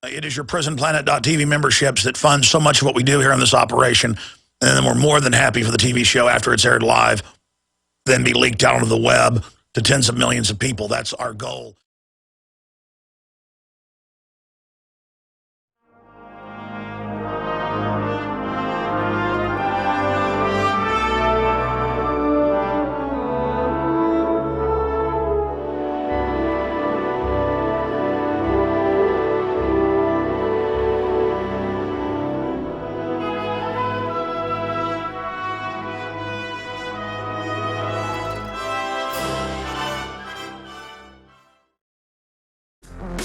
It is your prisonplanet.tv memberships that fund so much of what we do here on this operation. And then we're more than happy for the TV show after it's aired live, then be leaked out onto the web to tens of millions of people. That's our goal.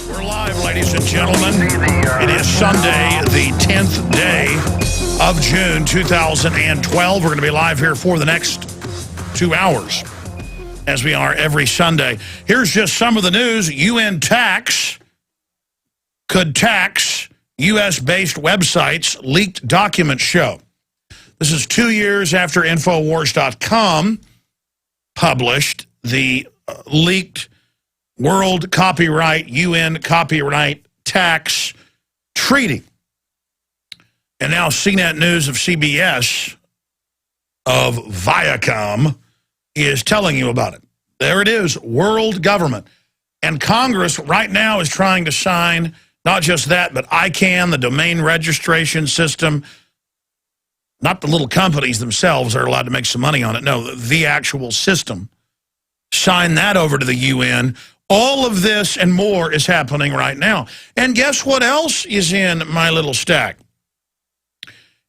We're live, ladies and gentlemen. It is Sunday, the 10th day of June, 2012. We're going to be live here for the next 2 hours, as we are every Sunday. Here's just some of the news. UN tax could tax U.S.-based websites, leaked documents show. This is 2 years after Infowars.com published the leaked World Copyright, UN Copyright Tax Treaty. And now CNET News of CBS of Viacom is telling you about it. There it is, world government. And Congress right now is trying to sign not just that, but ICANN, the domain registration system. Not the little companies themselves are allowed to make some money on it. No, the actual system. Sign that over to the UN. All of this and more is happening right now. And guess what else is in my little stack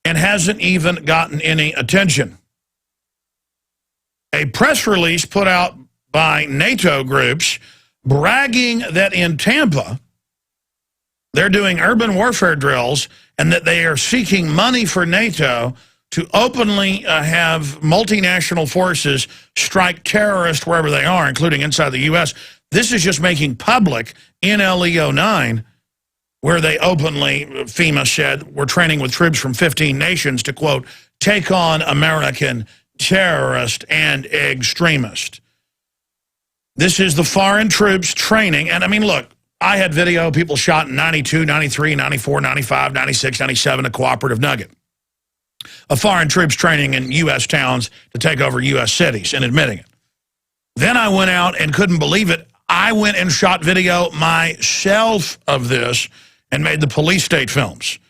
and hasn't even gotten any attention? A press release put out by NATO groups bragging that in Tampa they're doing urban warfare drills and that they are seeking money for NATO to openly have multinational forces strike terrorists wherever they are, including inside the U.S. This is just making public in LEO9, where they openly, FEMA said, we're training with troops from 15 nations to, quote, take on American terrorists and extremists. This is the foreign troops training. And I mean, look, I had video, people shot in 92, 93, 94, 95, 96, 97, a cooperative nugget of foreign troops training in U.S. towns to take over U.S. cities and admitting it. Then I went out and couldn't believe it. I went and shot video myself of this and made the police state films.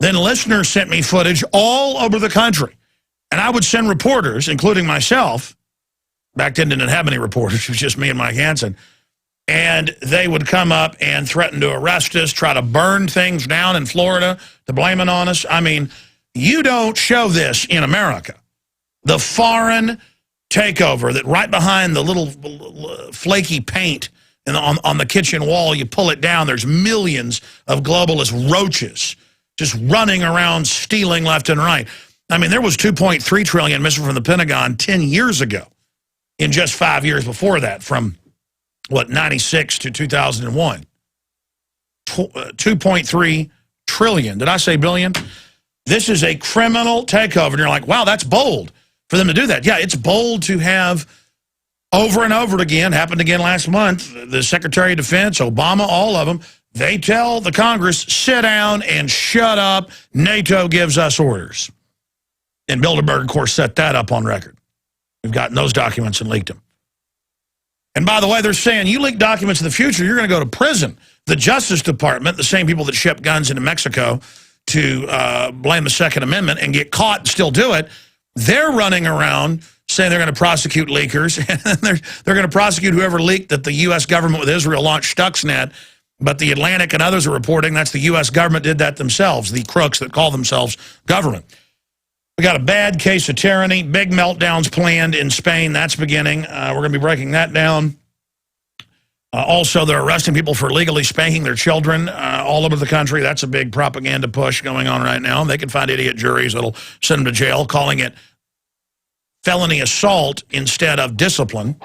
Then listeners sent me footage all over the country. And I would send reporters, including myself. Back then didn't have any reporters. It was just me and Mike Hansen. And they would come up and threaten to arrest us, try to burn things down in Florida to blame it on us. I mean, you don't show this in America. The foreign takeover that right behind the little flaky paint on the kitchen wall, you pull it down, there's millions of globalist roaches just running around stealing left and right. I mean, there was $2.3 trillion missing from the Pentagon 10 years ago in just 5 years before that, from, what, 96 to 2001. 2.3 trillion. Did I say billion? This is a criminal takeover. And you're like, wow, that's bold for them to do that. Yeah, it's bold to have over and over again, happened again last month, the Secretary of Defense, Obama, all of them, they tell the Congress, sit down and shut up. NATO gives us orders. And Bilderberg, of course, set that up on record. We've gotten those documents and leaked them. And by the way, they're saying, you leak documents in the future, you're going to go to prison. The Justice Department, the same people that ship guns into Mexico to blame the Second Amendment and get caught and still do it, they're running around saying they're going to prosecute leakers. And they're going to prosecute whoever leaked that the U.S. government with Israel launched Stuxnet. But the Atlantic and others are reporting that's the U.S. government did that themselves, the crooks that call themselves government. We got a bad case of tyranny, big meltdowns planned in Spain. That's beginning. We're going to be breaking that down. Also, they're arresting people for illegally spanking their children all over the country. That's a big propaganda push going on right now. They can find idiot juries that'll send them to jail, calling it felony assault instead of discipline.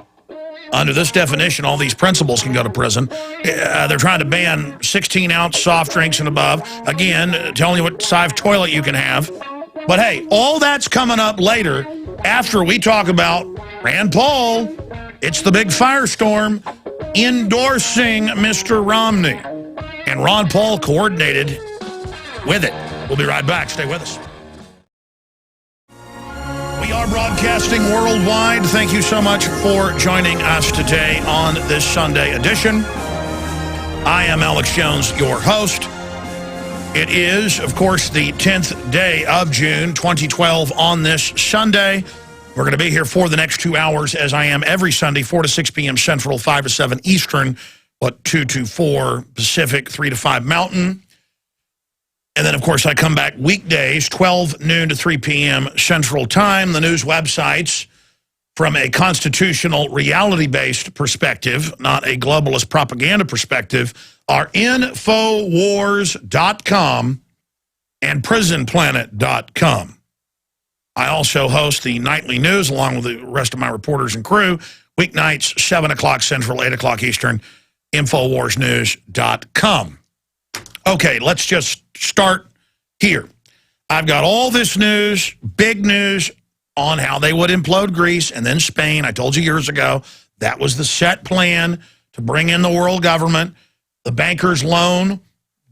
Under this definition, all these principals can go to prison. They're trying to ban 16-ounce soft drinks and above. Again, telling you what size toilet you can have. But hey, all that's coming up later after we talk about Ron Paul. It's the big firestorm endorsing Mr. Romney. And Ron Paul coordinated with it. We'll be right back. Stay with us. We are broadcasting worldwide. Thank you so much for joining us today on this Sunday edition. I am Alex Jones, your host. It is, of course, the 10th day of June, 2012 on this Sunday. We're going to be here for the next 2 hours, as I am every Sunday, 4 to 6 p.m. Central, 5 to 7 Eastern, 2 to 4 Pacific, 3 to 5 Mountain. And then, of course, I come back weekdays, 12 noon to 3 p.m. Central Time. The news websites, from a constitutional reality-based perspective, not a globalist propaganda perspective, are Infowars.com and PrisonPlanet.com. I also host the nightly news along with the rest of my reporters and crew, weeknights, 7 o'clock Central, 8 o'clock Eastern, InfoWarsNews.com. Okay, let's just start here. I've got all this news, big news, on how they would implode Greece and then Spain. I told you years ago that was the set plan to bring in the world government, the bankers loan,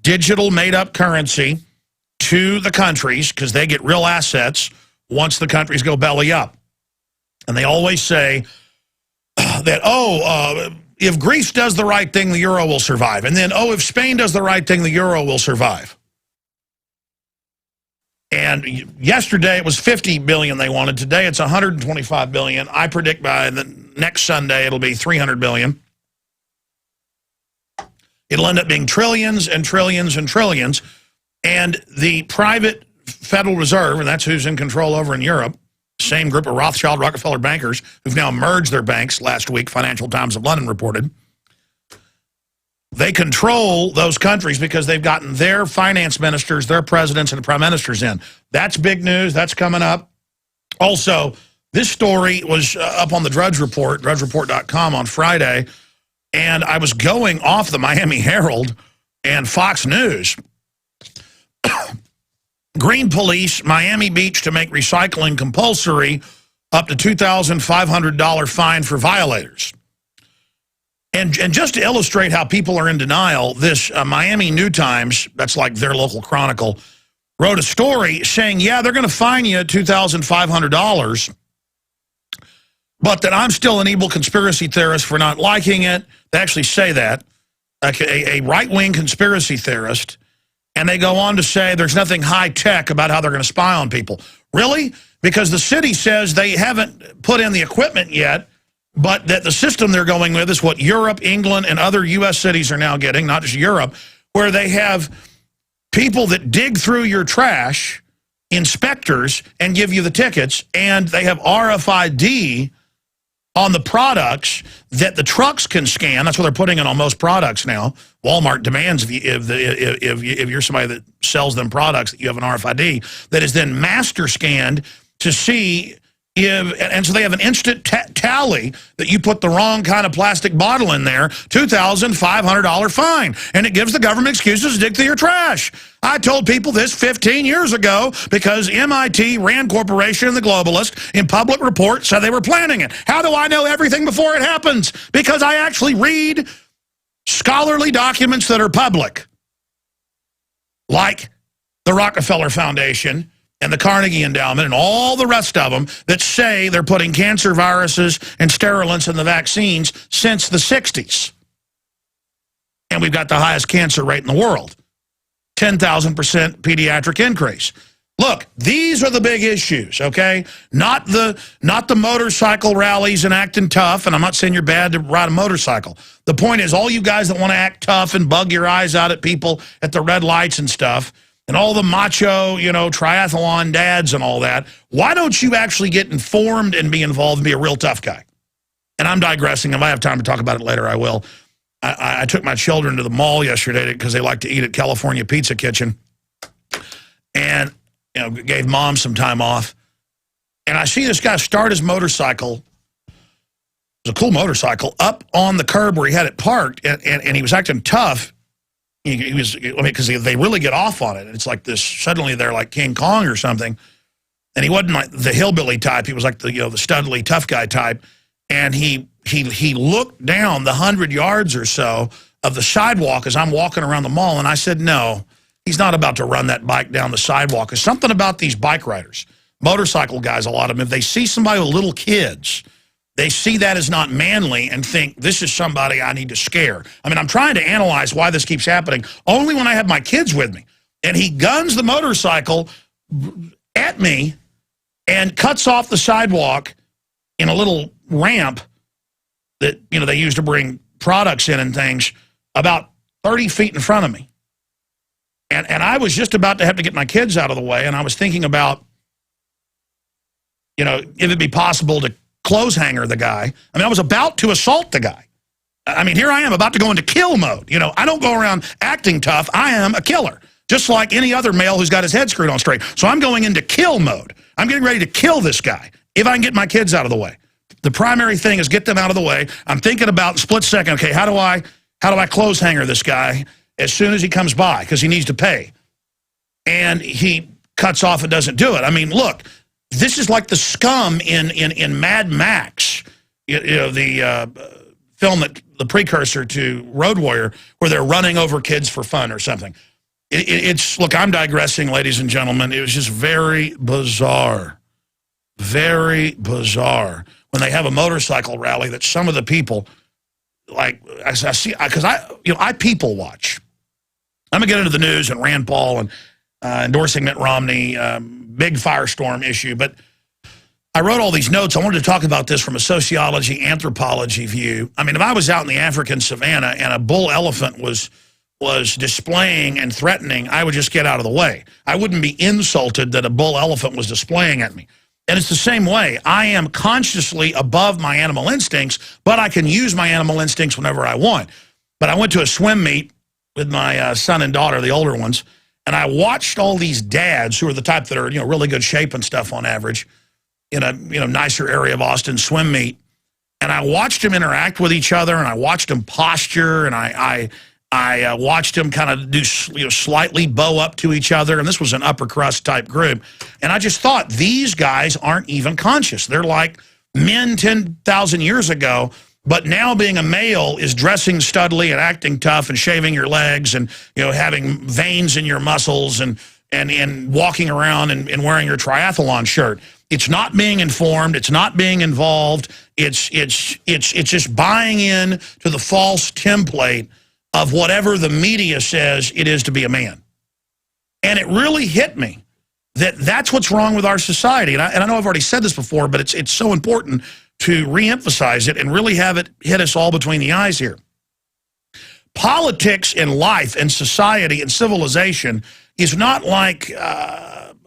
digital made-up currency to the countries because they get real assets once the countries go belly up. And they always say that, if Greece does the right thing, the euro will survive. And then, if Spain does the right thing, the euro will survive. And yesterday it was 50 billion they wanted. Today it's 125 billion. I predict by the next Sunday it'll be 300 billion. It'll end up being trillions and trillions and trillions. And the private Federal Reserve, and that's who's in control over in Europe, same group of Rothschild Rockefeller bankers who've now merged their banks last week, Financial Times of London reported. They control those countries because they've gotten their finance ministers, their presidents, and prime ministers in. That's big news. That's coming up. Also, this story was up on the Drudge Report, drudgereport.com on Friday, and I was going off the Miami Herald and Fox News. Green Police, Miami Beach to make recycling compulsory, up to $2,500 fine for violators. And just to illustrate how people are in denial, this Miami New Times, that's like their local chronicle, wrote a story saying, yeah, they're going to fine you $2,500, but that I'm still an evil conspiracy theorist for not liking it. They actually say that, like a right-wing conspiracy theorist. And they go on to say there's nothing high-tech about how they're going to spy on people. Really? Because the city says they haven't put in the equipment yet, but that the system they're going with is what Europe, England, and other U.S. cities are now getting, not just Europe, where they have people that dig through your trash, inspectors, and give you the tickets, and they have RFID on the products that the trucks can scan. That's what they're putting it on most products now. Walmart demands if you're somebody that sells them products that you have an RFID that is then master scanned to see if, and so they have an instant tally that you put the wrong kind of plastic bottle in there, $2,500 fine. And it gives the government excuses to dig through your trash. I told people this 15 years ago because MIT, Rand Corporation, and the globalists in public reports said they were planning it. How do I know everything before it happens? Because I actually read scholarly documents that are public, like the Rockefeller Foundation and the Carnegie Endowment and all the rest of them that say they're putting cancer viruses and sterilants in the vaccines since the 60s. And we've got the highest cancer rate in the world, 10,000% pediatric increase. Look, these are the big issues, okay? Not the motorcycle rallies and acting tough, and I'm not saying you're bad to ride a motorcycle. The point is all you guys that want to act tough and bug your eyes out at people at the red lights and stuff, and all the macho, triathlon dads and all that, why don't you actually get informed and be involved and be a real tough guy? And I'm digressing. If I have time to talk about it later, I will. I took my children to the mall yesterday because they like to eat at California Pizza Kitchen. And, gave mom some time off. And I see this guy start his motorcycle. It was a cool motorcycle, up on the curb where he had it parked. And he was acting tough. He was, because they really get off on it. It's like this, suddenly they're like King Kong or something. And he wasn't like the hillbilly type. He was like the studly tough guy type. And he looked down the 100 yards or so of the sidewalk as I'm walking around the mall, and I said, no, he's not about to run that bike down the sidewalk. There's something about these bike riders, motorcycle guys, a lot of them, if they see somebody with little kids, they see that as not manly and think, this is somebody I need to scare. I mean, I'm trying to analyze why this keeps happening, only when I have my kids with me. And he guns the motorcycle at me and cuts off the sidewalk in a little ramp that, you know, they use to bring products in and things about 30 feet in front of me. And I was just about to have to get my kids out of the way, and I was thinking about, you know, if it'd be possible to clothes hanger the guy. I mean, I was about to assault the guy. I mean, here I am about to go into kill mode. You know, I don't go around acting tough. I am a killer, just like any other male who's got his head screwed on straight. So I'm going into kill mode. I'm getting ready to kill this guy if I can get my kids out of the way. The primary thing is get them out of the way. I'm thinking about split second, okay, how do I clothes hanger this guy as soon as he comes by, because he needs to pay. And he cuts off and doesn't do it. I mean, look, this is like the scum in Mad Max, you know, the film that the precursor to Road Warrior, where they're running over kids for fun or something. It's look, I'm digressing, ladies and gentlemen. It was just very bizarre when they have a motorcycle rally that some of the people, like I see, because I people watch. I'm gonna get into the news and Rand Paul and endorsing Mitt Romney, big firestorm issue. But I wrote all these notes. I wanted to talk about this from a sociology, anthropology view. I mean, if I was out in the African savannah and a bull elephant was displaying and threatening, I would just get out of the way. I wouldn't be insulted that a bull elephant was displaying at me. And it's the same way. I am consciously above my animal instincts, but I can use my animal instincts whenever I want. But I went to a swim meet with my son and daughter, the older ones, and I watched all these dads who are the type that are, you know, really good shape and stuff on average in a, you know, nicer area of Austin swim meet. And I watched them interact with each other, and I watched them posture, and I watched them kind of do, you know, slightly bow up to each other, and this was an upper crust type group. And I just thought, these guys aren't even conscious. They're like men 10,000 years ago, but now being a male is dressing studly and acting tough and shaving your legs and, you know, having veins in your muscles and walking around and wearing your triathlon shirt. It's not being informed. It's not being involved. It's just buying in to the false template of whatever the media says it is to be a man. And it really hit me that that's what's wrong with our society. And I know I've already said this before, but it's so important to reemphasize it and really have it hit us all between the eyes here. Politics and life and society and civilization is not like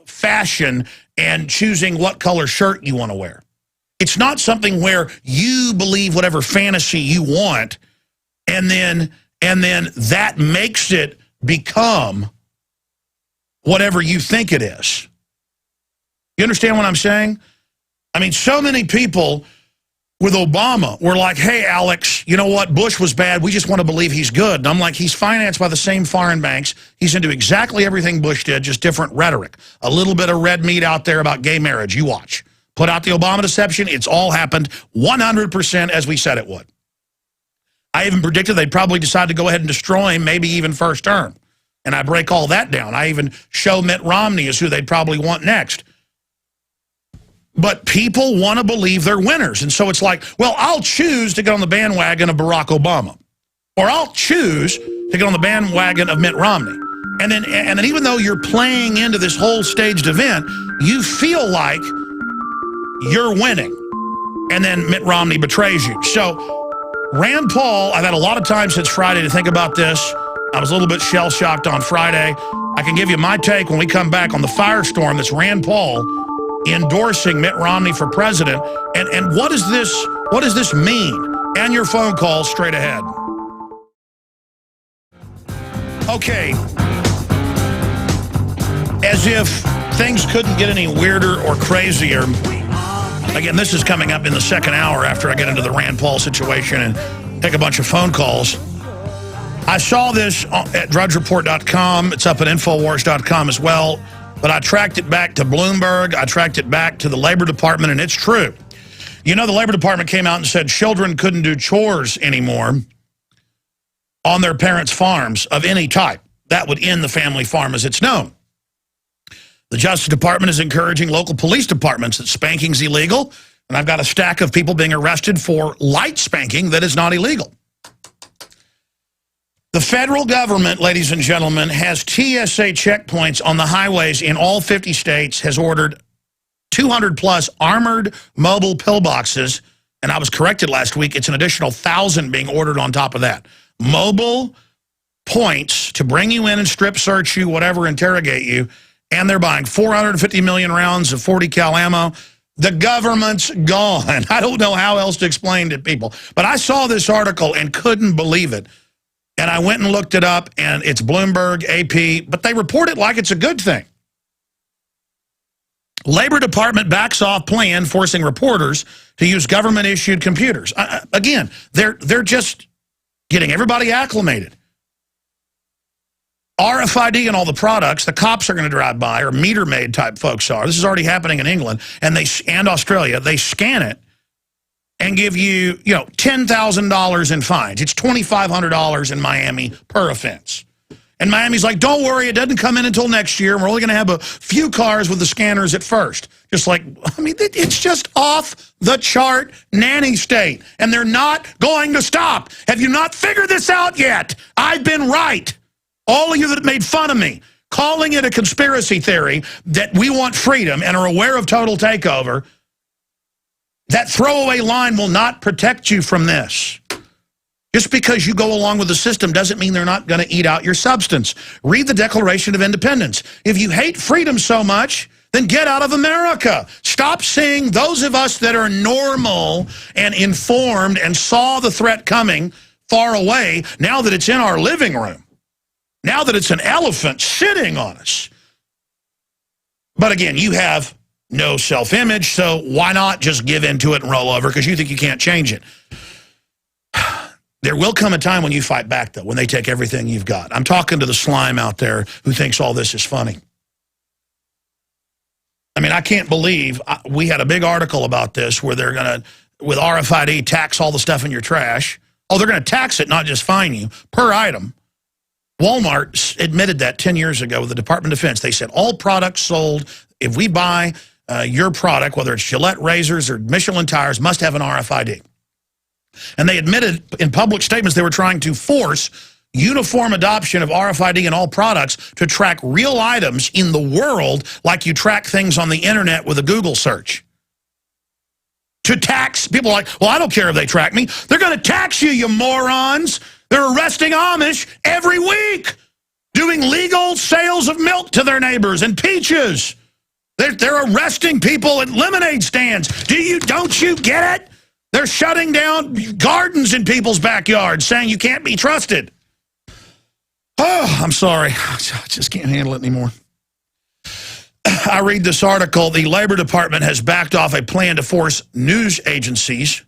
fashion and choosing what color shirt you want to wear. It's not something where you believe whatever fantasy you want and then that makes it become whatever you think it is. You understand what I'm saying? I mean, so many people with Obama were like, hey, Alex, you know what? Bush was bad. We just want to believe he's good. And I'm like, he's financed by the same foreign banks. He's into exactly everything Bush did, just different rhetoric. A little bit of red meat out there about gay marriage. You watch. Put out the Obama deception. It's all happened 100% as we said it would. I even predicted they'd probably decide to go ahead and destroy him, maybe even first term. And I break all that down. I even show Mitt Romney as who they'd probably want next. But people want to believe they're winners. And so it's like, well, I'll choose to get on the bandwagon of Barack Obama. Or I'll choose to get on the bandwagon of Mitt Romney. And then even though you're playing into this whole staged event, you feel like you're winning. And then Mitt Romney betrays you. So Rand Paul, I've had a lot of time since Friday to think about this. I was a little bit shell-shocked on Friday. I can give you my take when we come back on the firestorm that's Rand Paul endorsing Mitt Romney for president. And what does this mean? And your phone call straight ahead. Okay. As if things couldn't get any weirder or crazier. Again, this is coming up in the second hour after I get into the Rand Paul situation and take a bunch of phone calls. I saw this at drudgereport.com. It's up at Infowars.com as well. But I tracked it back to Bloomberg. I tracked it back to the Labor Department, and it's true. You know, the Labor Department came out and said children couldn't do chores anymore on their parents' farms of any type. That would end the family farm as it's known. The Justice Department is encouraging local police departments that spanking's illegal, and I've got a stack of people being arrested for light spanking that is not illegal. The federal government, ladies and gentlemen, has TSA checkpoints on the highways in all 50 states, has ordered 200-plus armored mobile pillboxes, and I was corrected last week, it's an additional 1,000 being ordered on top of that. Mobile points to bring you in and strip search you, whatever, interrogate you, and they're buying 450 million rounds of 40 cal ammo. The government's gone. I don't know how else to explain to people. But I saw this article and couldn't believe it. And I went and looked it up, and it's Bloomberg, AP, but they report it like it's a good thing. Labor Department backs off plan forcing reporters to use government-issued computers. Again, they're just getting everybody acclimated. RFID and all the products, the cops are going to drive by, or meter-maid type folks are. This is already happening in England and Australia. They scan it and give you, $10,000 in fines. It's $2,500 in Miami per offense. And Miami's like, don't worry, it doesn't come in until next year. We're only going to have a few cars with the scanners at first. Just like, it's just off the chart nanny state. And they're not going to stop. Have you not figured this out yet? I've been right. All of you that made fun of me, calling it a conspiracy theory that we want freedom and are aware of total takeover, that throwaway line will not protect you from this. Just because you go along with the system doesn't mean they're not going to eat out your substance. Read the Declaration of Independence. If you hate freedom so much, then get out of America. Stop seeing those of us that are normal and informed and saw the threat coming far away now that it's in our living room. Now that it's an elephant sitting on us. But again, you have no self-image, so why not just give into it and roll over because you think you can't change it? There will come a time when you fight back, though, when they take everything you've got. I'm talking to the slime out there who thinks all this is funny. I can't believe we had a big article about this where they're going to, with RFID, tax all the stuff in your trash. Oh, they're going to tax it, not just fine you, per item. Walmart admitted that 10 years ago with the Department of Defense. They said all products sold, if we buy your product, whether it's Gillette razors or Michelin tires, must have an RFID. And they admitted in public statements they were trying to force uniform adoption of RFID in all products to track real items in the world like you track things on the internet with a Google search. To tax, people are like, well, I don't care if they track me. They're going to tax you, you morons. They're arresting Amish every week, doing legal sales of milk to their neighbors and peaches. They're arresting people at lemonade stands. Don't you get it? They're shutting down gardens in people's backyards, saying you can't be trusted. Oh, I'm sorry. I just can't handle it anymore. I read this article. The Labor Department has backed off a plan to force news agencies.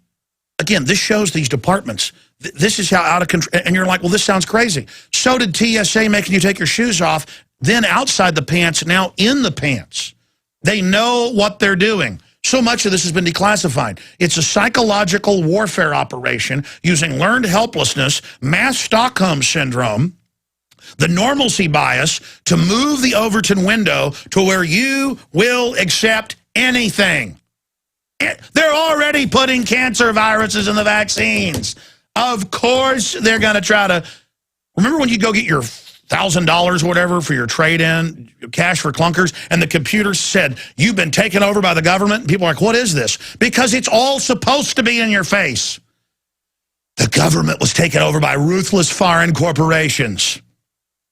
Again, this shows these departments. This is how out of control. And you're like, well, this sounds crazy. So did TSA making you take your shoes off, then outside the pants, now in the pants. They know what they're doing. So much of this has been declassified. It's a psychological warfare operation using learned helplessness, mass Stockholm syndrome, the normalcy bias to move the Overton window to where you will accept anything. They're already putting cancer viruses in the vaccines. Of course they're going to try to... Remember when you go get your $1,000 or whatever for your trade-in, cash for clunkers, and the computer said, you've been taken over by the government? And people are like, what is this? Because it's all supposed to be in your face. The government was taken over by ruthless foreign corporations.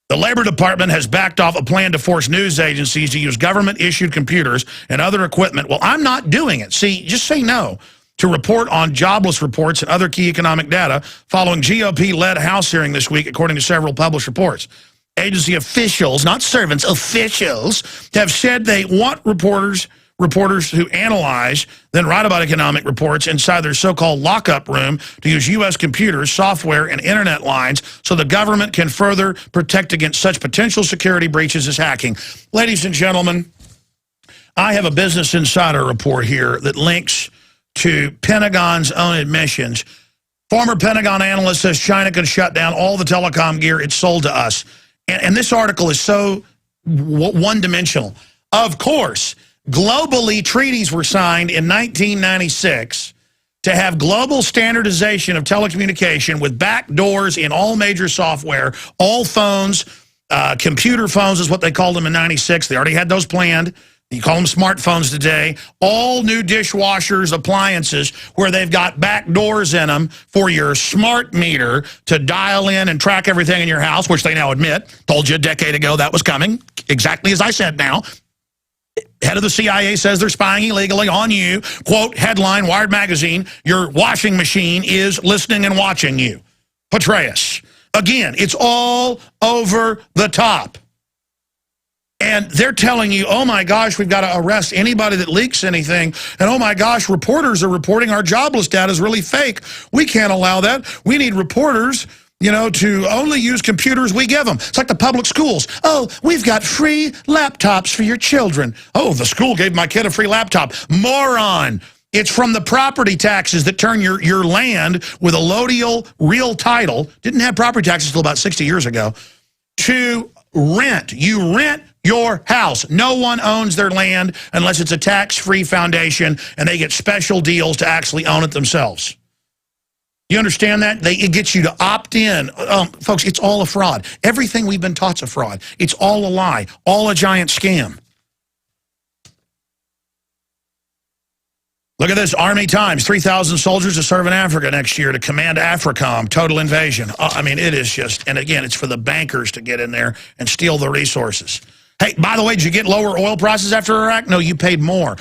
The Labor Department has backed off a plan to force news agencies to use government-issued computers and other equipment. Well, I'm not doing it. See, just say no to report on jobless reports and other key economic data following GOP-led House hearing this week, according to several published reports. Agency officials, not servants, officials, have said they want reporters who analyze, then write about economic reports inside their so-called lockup room to use U.S. computers, software, and internet lines so the government can further protect against such potential security breaches as hacking. Ladies and gentlemen, I have a Business Insider report here that links to Pentagon's own admissions. Former Pentagon analyst says China can shut down all the telecom gear it sold to us. And this article is so one-dimensional. Of course, globally, treaties were signed in 1996 to have global standardization of telecommunication with backdoors in all major software, all phones, computer phones is what they called them in 96. They already had those planned. You call them smartphones today. All new dishwashers, appliances, where they've got back doors in them for your smart meter to dial in and track everything in your house, which they now admit. Told you a decade ago that was coming, exactly as I said now. Head of the CIA says they're spying illegally on you. Quote, headline, Wired Magazine, your washing machine is listening and watching you. Petraeus. Again, it's all over the top. And they're telling you, oh my gosh, we've got to arrest anybody that leaks anything. And oh my gosh, reporters are reporting our jobless data is really fake. We can't allow that. We need reporters, you know, to only use computers we give them. It's like the public schools. Oh, we've got free laptops for your children. Oh, the school gave my kid a free laptop. Moron. It's from the property taxes that turn your land with a allodial real title, didn't have property taxes until about 60 years ago, to rent. You rent your house. No one owns their land unless it's a tax-free foundation and they get special deals to actually own it themselves. You understand that? It gets you to opt in. Folks, it's all a fraud. Everything we've been taught's a fraud. It's all a lie, all a giant scam. Look at this, Army Times, 3,000 soldiers to serve in Africa next year to command AFRICOM, total invasion. I mean, it is just, and again, it's for the bankers to get in there and steal the resources. Hey, by the way, did you get lower oil prices after Iraq? No, you paid more.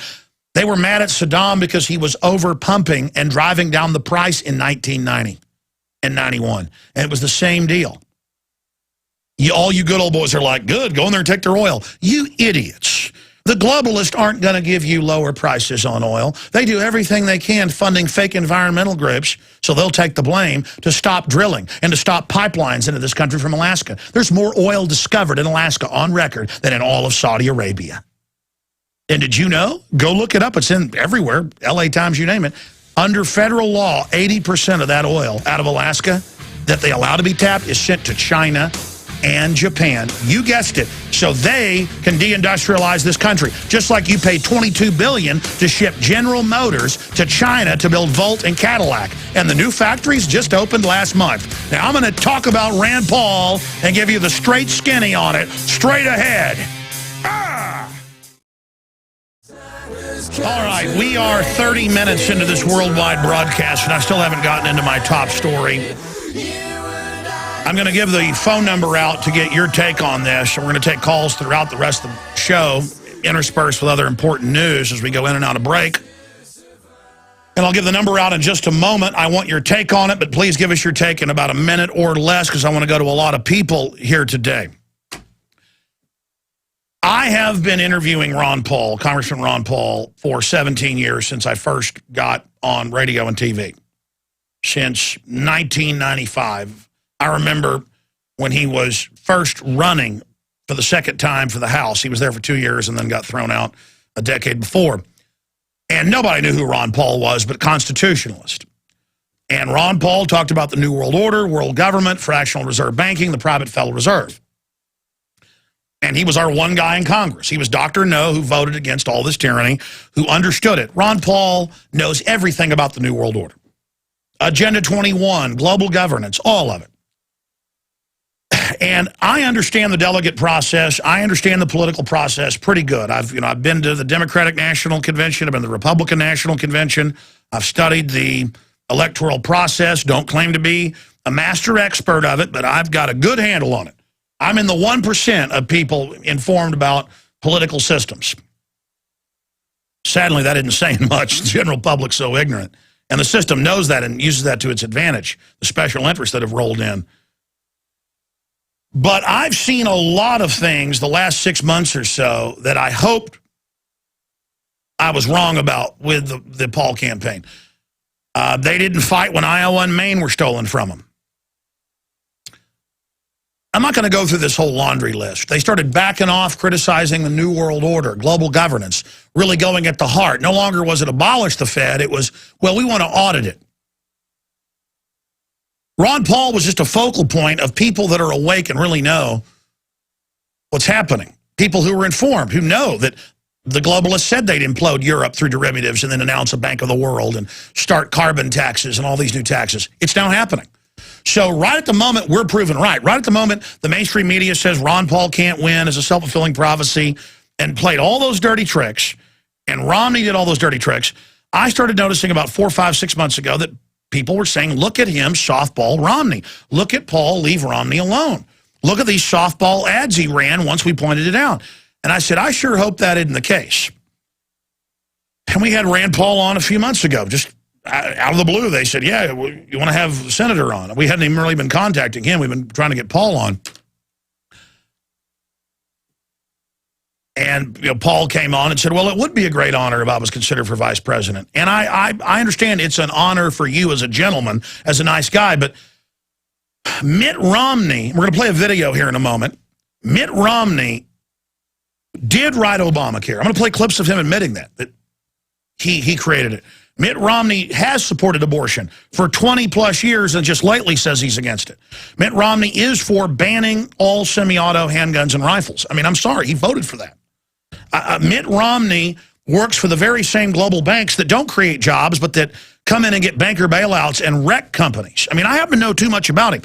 They were mad at Saddam because he was over pumping and driving down the price in 1990 and 91. And it was the same deal. All you good old boys are like, good, go in there and take their oil. You idiots. The globalists aren't going to give you lower prices on oil. They do everything they can funding fake environmental groups, so they'll take the blame, to stop drilling and to stop pipelines into this country from Alaska. There's more oil discovered in Alaska on record than in all of Saudi Arabia. And did you know? Go look it up. It's in everywhere, LA Times, you name it. Under federal law, 80% of that oil out of Alaska that they allow to be tapped is sent to China and Japan. You guessed it. So they can deindustrialize this country. Just like you paid $22 billion to ship General Motors to China to build Volt and Cadillac. And the new factories just opened last month. Now I'm going to talk about Rand Paul and give you the straight skinny on it. Straight ahead. Ah! All right, we are 30 minutes into this worldwide broadcast, and I still haven't gotten into my top story. I'm going to give the phone number out to get your take on this, and we're going to take calls throughout the rest of the show, interspersed with other important news as we go in and out of break. And I'll give the number out in just a moment. I want your take on it, but please give us your take in about a minute or less, because I want to go to a lot of people here today. I have been interviewing Ron Paul, Congressman Ron Paul, for 17 years since I first got on radio and TV, since 1995. I remember when he was first running for the second time for the House. He was there for 2 years and then got thrown out a decade before. And nobody knew who Ron Paul was but constitutionalist. And Ron Paul talked about the New World Order, world government, fractional reserve banking, the private Federal Reserve. And he was our one guy in Congress. He was Dr. No, who voted against all this tyranny, who understood it. Ron Paul knows everything about the New World Order. Agenda 21, global governance, all of it. And I understand the delegate process. I understand the political process pretty good. I've been to the Democratic National Convention. I've been to the Republican National Convention. I've studied the electoral process. Don't claim to be a master expert of it, but I've got a good handle on it. I'm in the 1% of people informed about political systems. Sadly, that isn't saying much. The general public's so ignorant. And the system knows that and uses that to its advantage, the special interests that have rolled in. But I've seen a lot of things the last 6 months or so that I hoped I was wrong about with the Paul campaign. They didn't fight when Iowa and Maine were stolen from them. I'm not going to go through this whole laundry list. They started backing off, criticizing the New World Order, global governance, really going at the heart. No longer was it abolish the Fed. It was, well, we want to audit it. Ron Paul was just a focal point of people that are awake and really know what's happening. People who are informed, who know that the globalists said they'd implode Europe through derivatives and then announce a Bank of the World and start carbon taxes and all these new taxes. It's now happening. So right at the moment, we're proven right. Right at the moment, the mainstream media says Ron Paul can't win as a self-fulfilling prophecy and played all those dirty tricks, and Romney did all those dirty tricks. I started noticing about 4, 5, 6 months ago that people were saying, look at him, softball Romney. Look at Paul, leave Romney alone. Look at these softball ads he ran once we pointed it out. And I said, I sure hope that isn't the case. And we had Rand Paul on a few months ago, just out of the blue. They said, yeah, you want to have the senator on. We hadn't even really been contacting him. We've been trying to get Paul on. And Paul came on and said, well, it would be a great honor if I was considered for vice president. And I understand it's an honor for you as a gentleman, as a nice guy, but Mitt Romney, we're going to play a video here in a moment. Mitt Romney did write Obamacare. I'm going to play clips of him admitting that he created it. Mitt Romney has supported abortion for 20-plus years and just lately says he's against it. Mitt Romney is for banning all semi-auto handguns and rifles. I mean, I'm sorry, he voted for that. Mitt Romney works for the very same global banks that don't create jobs, but that come in and get banker bailouts and wreck companies. I mean, I happen to know too much about him.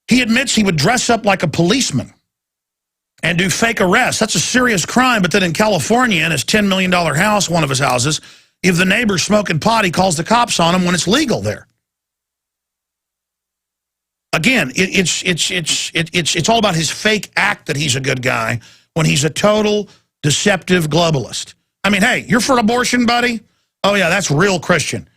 He admits he would dress up like a policeman and do fake arrests. That's a serious crime, but then in California, in his $10 million house, one of his houses, if the neighbor's smoking pot, he calls the cops on him when it's legal there. Again, it's all about his fake act that he's a good guy when he's a total deceptive globalist. I mean, hey, you're for abortion, buddy? Oh, yeah, that's real Christian.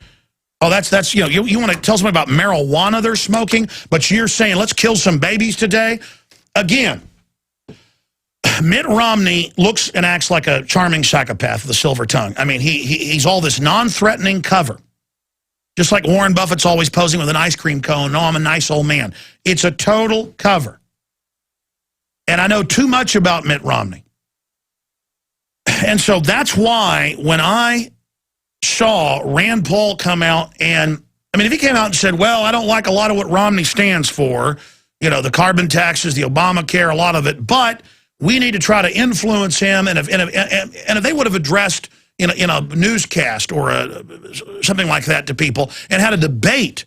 Oh, that's you want to tell somebody about marijuana they're smoking, but you're saying let's kill some babies today? Again, Mitt Romney looks and acts like a charming psychopath with a silver tongue. I mean, he's all this non-threatening cover. Just like Warren Buffett's always posing with an ice cream cone. No, I'm a nice old man. It's a total cover. And I know too much about Mitt Romney. And so that's why when I saw Rand Paul come out and, I mean, if he came out and said, well, I don't like a lot of what Romney stands for, the carbon taxes, the Obamacare, a lot of it, but we need to try to influence him. And if they would have addressed in a newscast or something like that to people and had a debate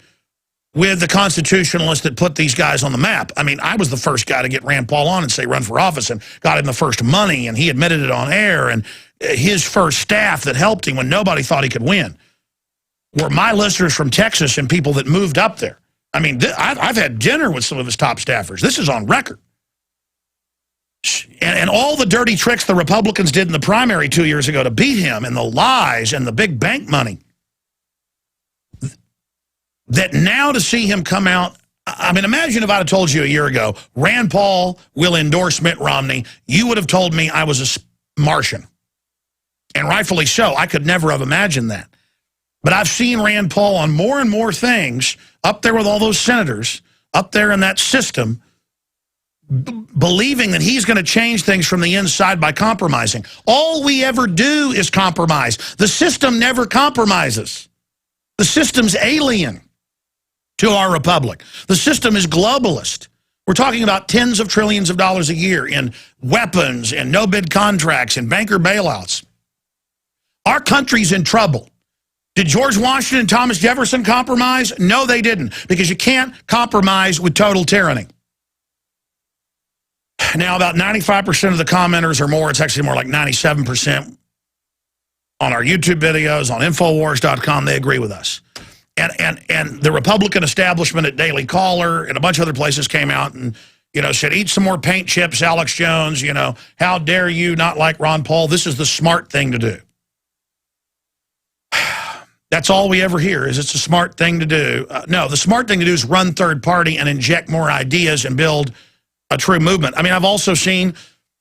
with the constitutionalists that put these guys on the map. I mean, I was the first guy to get Rand Paul on and say run for office and got him the first money, and he admitted it on air, and his first staff that helped him when nobody thought he could win were my listeners from Texas and people that moved up there. I mean, I've had dinner with some of his top staffers. This is on record. And all the dirty tricks the Republicans did in the primary 2 years ago to beat him, and the lies and the big bank money, that now to see him come out, I mean, imagine if I'd have told you a year ago, Rand Paul will endorse Mitt Romney, you would have told me I was a Martian. And rightfully so. I could never have imagined that. But I've seen Rand Paul on more and more things, up there with all those senators, up there in that system, believing that he's going to change things from the inside by compromising. All we ever do is compromise. The system never compromises. The system's alien to our republic. The system is globalist. We're talking about tens of trillions of dollars a year in weapons and no-bid contracts and banker bailouts. Our country's in trouble. Did George Washington and Thomas Jefferson compromise? No, they didn't, because you can't compromise with total tyranny. Now, about 95% of the commenters or more, it's actually more like 97% on our YouTube videos, on Infowars.com, they agree with us. And the Republican establishment at Daily Caller and a bunch of other places came out and, said, eat some more paint chips, Alex Jones, how dare you not like Ron Paul? This is the smart thing to do. That's all we ever hear is it's a smart thing to do. No, the smart thing to do is run third party and inject more ideas and build a true movement. I mean, I've also seen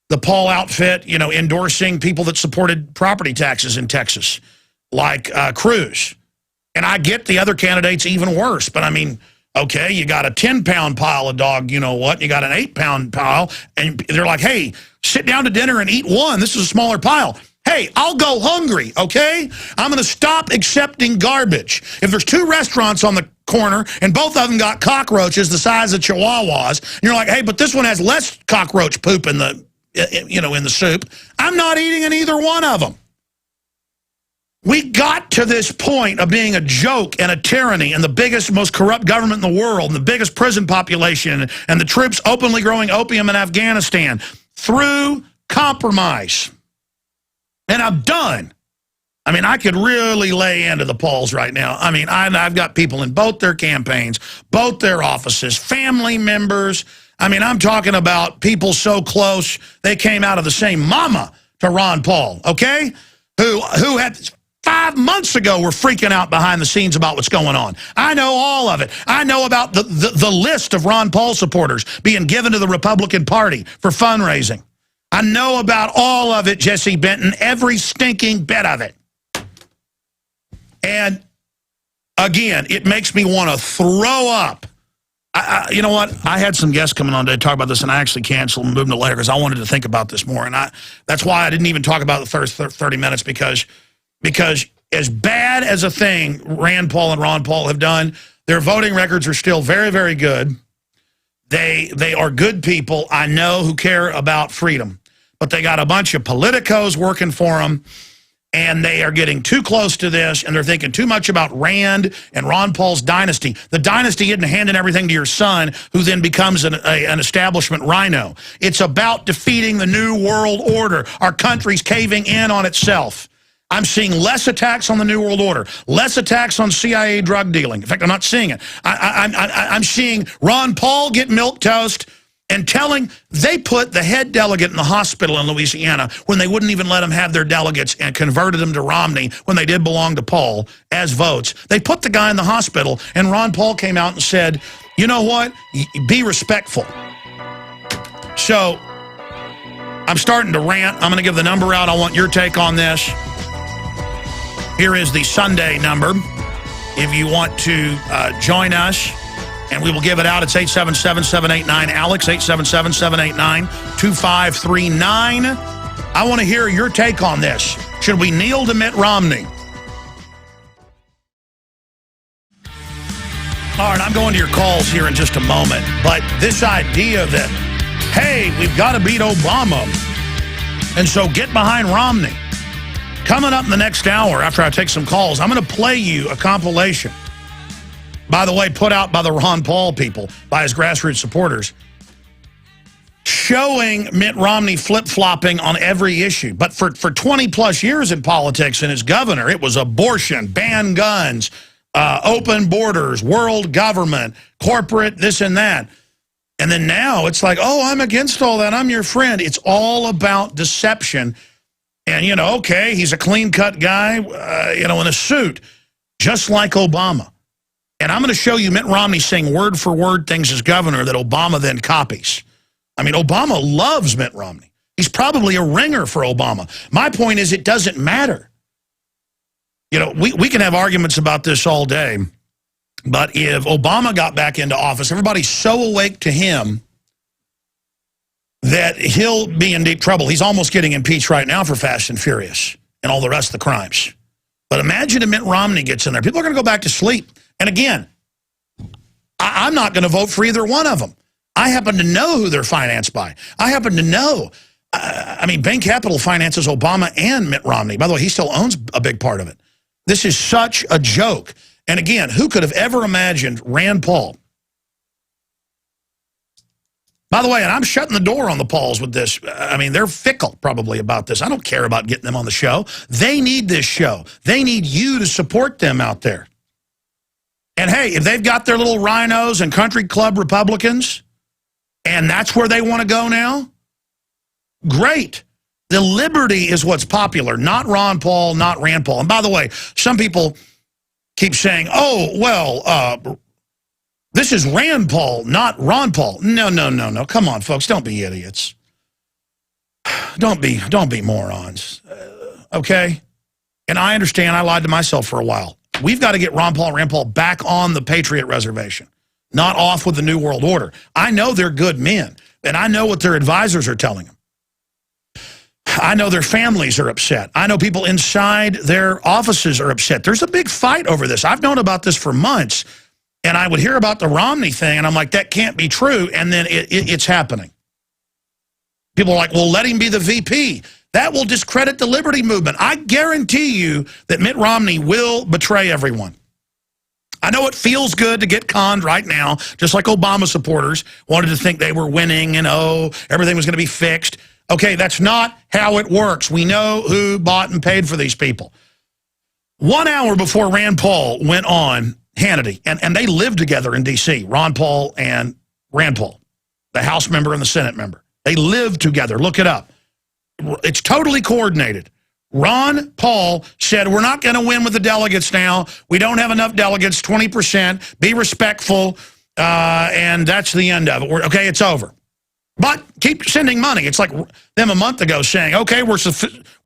the Paul outfit, endorsing people that supported property taxes in Texas, like Cruz. And I get the other candidates even worse, but I mean, okay, you got a 10-pound pile of dog, you got an 8-pound pile, and they're like, hey, sit down to dinner and eat one. This is a smaller pile. Hey, I'll go hungry, okay? I'm going to stop accepting garbage. If there's 2 restaurants on the corner, and both of them got cockroaches the size of chihuahuas. And you're like, hey, but this one has less cockroach poop in the, in the soup. I'm not eating in either one of them. We got to this point of being a joke and a tyranny and the biggest, most corrupt government in the world and the biggest prison population and the troops openly growing opium in Afghanistan through compromise. And I'm done. I mean, I could really lay into the Pauls right now. I mean, I've got people in both their campaigns, both their offices, family members. I mean, I'm talking about people so close, they came out of the same mama to Ron Paul, okay? Who had 5 months ago were freaking out behind the scenes about what's going on. I know all of it. I know about the list of Ron Paul supporters being given to the Republican Party for fundraising. I know about all of it, Jesse Benton, every stinking bit of it. And again, it makes me want to throw up. You know what? I had some guests coming on today to talk about this, and I actually canceled and moved them to later because I wanted to think about this more. And that's why I didn't even talk about the first 30 minutes because as bad as a thing Rand Paul and Ron Paul have done, their voting records are still very, very good. They are good people, I know, who care about freedom. But they got a bunch of politicos working for them, and they are getting too close to this, and they're thinking too much about Rand and Ron Paul's dynasty. The dynasty isn't handing everything to your son, who then becomes an establishment rhino. It's about defeating the New World Order. Our country's caving in on itself. I'm seeing less attacks on the New World Order, less attacks on CIA drug dealing. In fact, I'm not seeing it. I'm seeing Ron Paul get milquetoast and they put the head delegate in the hospital in Louisiana when they wouldn't even let them have their delegates and converted them to Romney when they did belong to Paul as votes. They put the guy in the hospital, and Ron Paul came out and said, you know what, be respectful. So I'm starting to rant. I'm going to give the number out. I want your take on this. Here is the Sunday number if you want to join us, and we will give it out. It's 877-789-ALEX, 877-789-2539. I want to hear your take on this. Should we kneel to Mitt Romney? All right, I'm going to your calls here in just a moment, but this idea that, hey, we've got to beat Obama, and so get behind Romney. Coming up in the next hour, after I take some calls, I'm going to play you a compilation, by the way, put out by the Ron Paul people, by his grassroots supporters, showing Mitt Romney flip-flopping on every issue. But for 20-plus years in politics and as governor, it was abortion, ban guns, open borders, world government, corporate, this and that. And then now it's like, oh, I'm against all that. I'm your friend. It's all about deception. And, you know, okay, he's a clean-cut guy, you know, in a suit, just like Obama. And I'm going to show you Mitt Romney saying word-for-word things as governor that Obama then copies. I mean, Obama loves Mitt Romney. He's probably a ringer for Obama. My point is it doesn't matter. You know, we can have arguments about this all day, but if Obama got back into office, everybody's so awake to him that he'll be in deep trouble. He's almost getting impeached right now for Fast and Furious and all the rest of the crimes. But imagine if Mitt Romney gets in there. People are going to go back to sleep. And again, I'm not going to vote for either one of them. I happen to know who they're financed by. I happen to know. I mean, Bain Capital finances Obama and Mitt Romney. By the way, he still owns a big part of it. This is such a joke. And again, who could have ever imagined Rand Paul? By the way, and I'm shutting the door on the Pauls with this. I mean, they're fickle probably about this. I don't care about getting them on the show. They need this show. They need you to support them out there. And hey, if they've got their little rhinos and country club Republicans, and that's where they want to go now, great. The liberty is what's popular, not Ron Paul, not Rand Paul. And by the way, some people keep saying, oh, well, this is Rand Paul, not Ron Paul. No. Come on, folks. Don't be idiots. Don't be morons. Okay? And I understand I lied to myself for a while. We've got to get Ron Paul and Rand Paul back on the Patriot Reservation, not off with the New World Order. I know they're good men, and I know what their advisors are telling them. I know their families are upset. I know people inside their offices are upset. There's a big fight over this. I've known about this for months. And I would hear about the Romney thing, and I'm like, that can't be true. And then it's happening. People are like, well, let him be the VP. That will discredit the liberty movement. I guarantee you that Mitt Romney will betray everyone. I know it feels good to get conned right now, just like Obama supporters wanted to think they were winning and, oh, everything was going to be fixed. Okay, that's not how it works. We know who bought and paid for these people. 1 hour before Rand Paul went on Hannity, and they lived together in D.C., Ron Paul and Rand Paul, the House member and the Senate member. They lived together. Look it up. It's totally coordinated. Ron Paul said, we're not going to win with the delegates now. We don't have enough delegates, 20%. Be respectful, and that's the end of it. Okay, it's over. But keep sending money. It's like them a month ago saying, okay, we're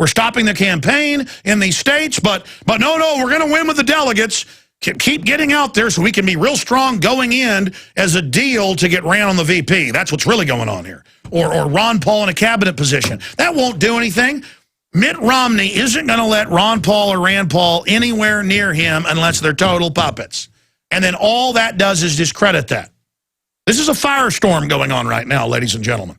stopping the campaign in these states, but no, we're going to win with the delegates. Keep getting out there so we can be real strong going in as a deal to get Rand on the VP. That's what's really going on here. Or Ron Paul in a cabinet position. That won't do anything. Mitt Romney isn't going to let Ron Paul or Rand Paul anywhere near him unless they're total puppets. And then all that does is discredit that. This is a firestorm going on right now, ladies and gentlemen.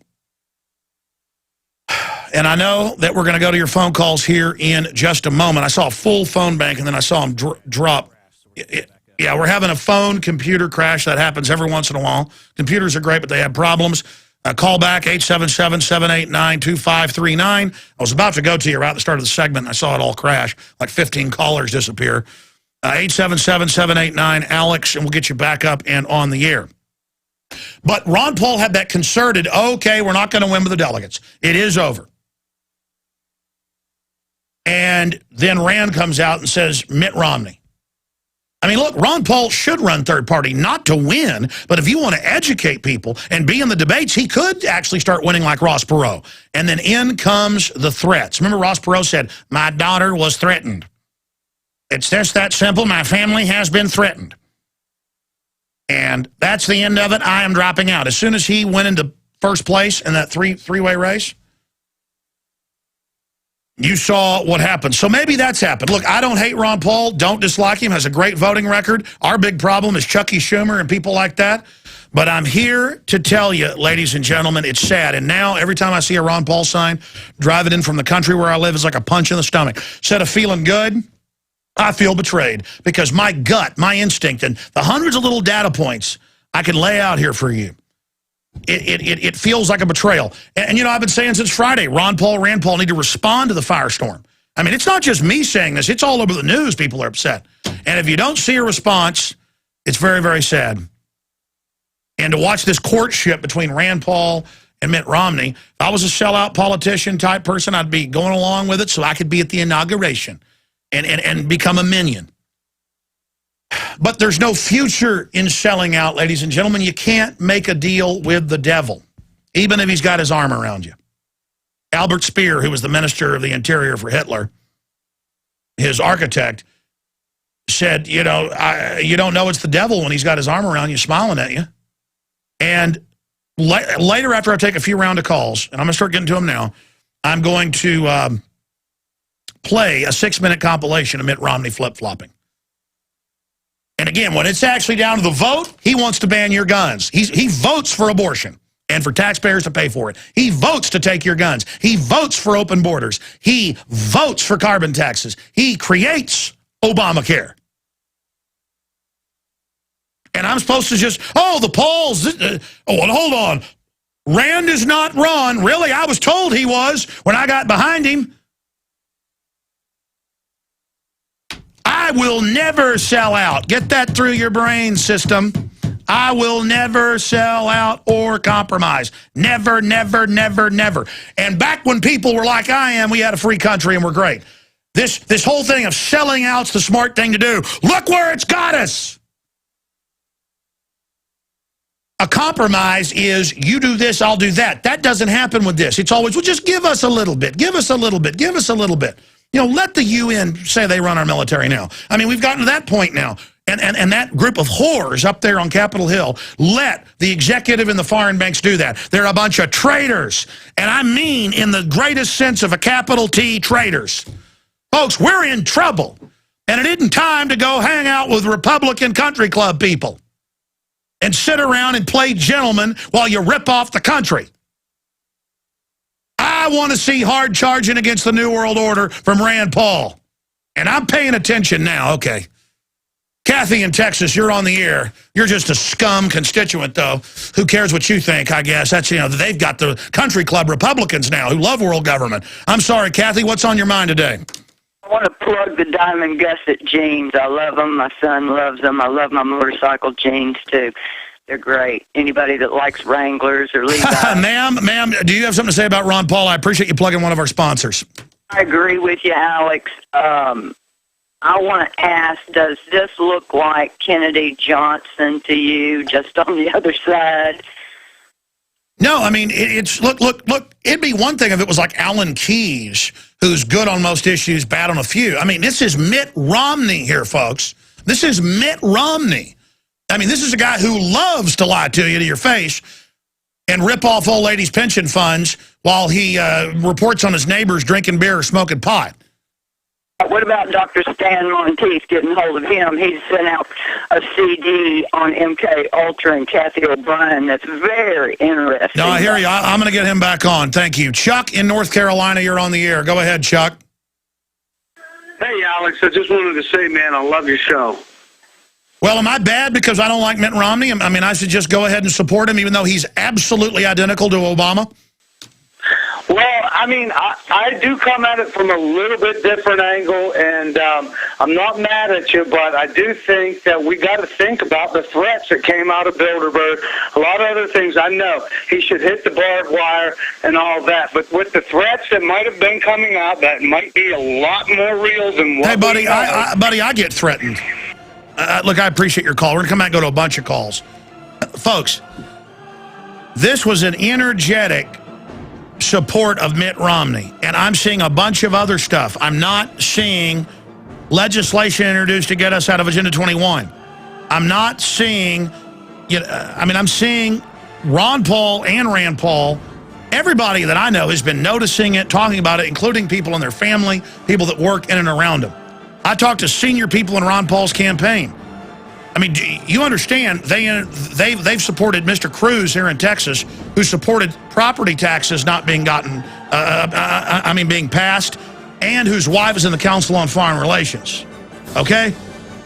And I know that we're going to go to your phone calls here in just a moment. I saw a full phone bank, and then I saw them drop. Yeah, we're having a phone-computer crash. That happens every once in a while. Computers are great, but they have problems. Call back, 877-789-2539. I was about to go to you right at the start of the segment, and I saw it all crash, like 15 callers disappear. 877-789-ALEX, and we'll get you back up and on the air. But Ron Paul had that concerted, okay, we're not going to win with the delegates. It is over. And then Rand comes out and says, Mitt Romney. I mean, look, Ron Paul should run third party, not to win, but if you want to educate people and be in the debates, he could actually start winning like Ross Perot. And then in comes the threats. Remember Ross Perot said, my daughter was threatened. It's just that simple. My family has been threatened. And that's the end of it. I am dropping out. As soon as he went into first place in that three-way race, you saw what happened. So maybe that's happened. Look, I don't hate Ron Paul. Don't dislike him. Has a great voting record. Our big problem is Chucky Schumer and people like that. But I'm here to tell you, ladies and gentlemen, it's sad. And now every time I see a Ron Paul sign, driving in from the country where I live, is like a punch in the stomach. Instead of feeling good, I feel betrayed because my gut, my instinct, and the hundreds of little data points I can lay out here for you, it feels like a betrayal. And, you know, I've been saying since Friday, Ron Paul, Rand Paul need to respond to the firestorm. I mean, it's not just me saying this. It's all over the news. People are upset. And if you don't see a response, it's very, very sad. And to watch this courtship between Rand Paul and Mitt Romney, if I was a sellout politician type person, I'd be going along with it so I could be at the inauguration and become a minion. But there's no future in selling out, ladies and gentlemen. You can't make a deal with the devil, even if he's got his arm around you. Albert Speer, who was the Minister of the Interior for Hitler, his architect, said, you know, you don't know it's the devil when he's got his arm around you smiling at you. And later, after I take a few round of calls, and I'm going to start getting to them now, I'm going to play a 6-minute compilation of Mitt Romney flip-flopping. And again, when it's actually down to the vote, he wants to ban your guns. He votes for abortion and for taxpayers to pay for it. He votes to take your guns. He votes for open borders. He votes for carbon taxes. He creates Obamacare. And I'm supposed to just, oh, the Pauls, hold on. Rand is not Ron. Really, I was told he was when I got behind him. I will never sell out. Get that through your brain system. I will never sell out or compromise. Never, never, never, never. And back when people were like I am, we had a free country and we're great. This whole thing of selling out's the smart thing to do. Look where it's got us. A compromise is you do this, I'll do that. That doesn't happen with this. It's always, well, just give us a little bit, give us a little bit, give us a little bit. You know, let the UN say they run our military now. I mean, we've gotten to that point now. And that group of whores up there on Capitol Hill let the executive and the foreign banks do that. They're a bunch of traitors. And I mean in the greatest sense of a capital T, traitors. Folks, we're in trouble. And it isn't time to go hang out with Republican country club people. and sit around and play gentlemen while you rip off the country. I want to see hard charging against the New World Order from Rand Paul. And I'm paying attention now. Okay. Kathy in Texas, you're on the air. You're just a scum constituent, though. Who cares what you think, I guess. That's, they've got the country club Republicans now who love world government. I'm sorry, Kathy, what's on your mind today? I want to plug the Diamond Gusset jeans. I love them. My son loves them. I love my motorcycle jeans, too. They're great. Anybody that likes Wranglers or Levi's. Ma'am, do you have something to say about Ron Paul? I appreciate you plugging one of our sponsors. I agree with you, Alex. I want to ask, does this look like Kennedy Johnson to you, just on the other side? No, I mean, look, it'd be one thing if it was like Alan Keyes, who's good on most issues, bad on a few. I mean, this is Mitt Romney here, folks. This is Mitt Romney. I mean, this is a guy who loves to lie to you to your face and rip off old ladies' pension funds while he reports on his neighbors drinking beer or smoking pot. What about Dr. Stan Monteith? Getting hold of him. He sent out a CD on MK Ultra and Kathy O'Brien that's very interesting. No, I hear you. I'm going to get him back on. Thank you. Chuck in North Carolina, you're on the air. Go ahead, Chuck. Hey, Alex, I just wanted to say, man, I love your show. Well, am I bad because I don't like Mitt Romney? I mean, I should just go ahead and support him even though he's absolutely identical to Obama? Well, I mean, I do come at it from a little bit different angle, and I'm not mad at you, but I do think that we got to think about the threats that came out of Bilderberg. A lot of other things. I know he should hit the barbed wire and all that, but with the threats that might have been coming out, that might be a lot more real than what. Hey, buddy, I get threatened. Look, I appreciate your call. We're going to come back and go to a bunch of calls. Folks, this was an energetic support of Mitt Romney, and I'm seeing a bunch of other stuff. I'm not seeing legislation introduced to get us out of Agenda 21. I'm not seeing, I'm seeing Ron Paul and Rand Paul. Everybody that I know has been noticing it, talking about it, including people in their family, people that work in and around them. I talked to senior people in Ron Paul's campaign. I mean, you understand, they've supported Mr. Cruz here in Texas, who supported property taxes not being being passed, and whose wife is in the Council on Foreign Relations. Okay?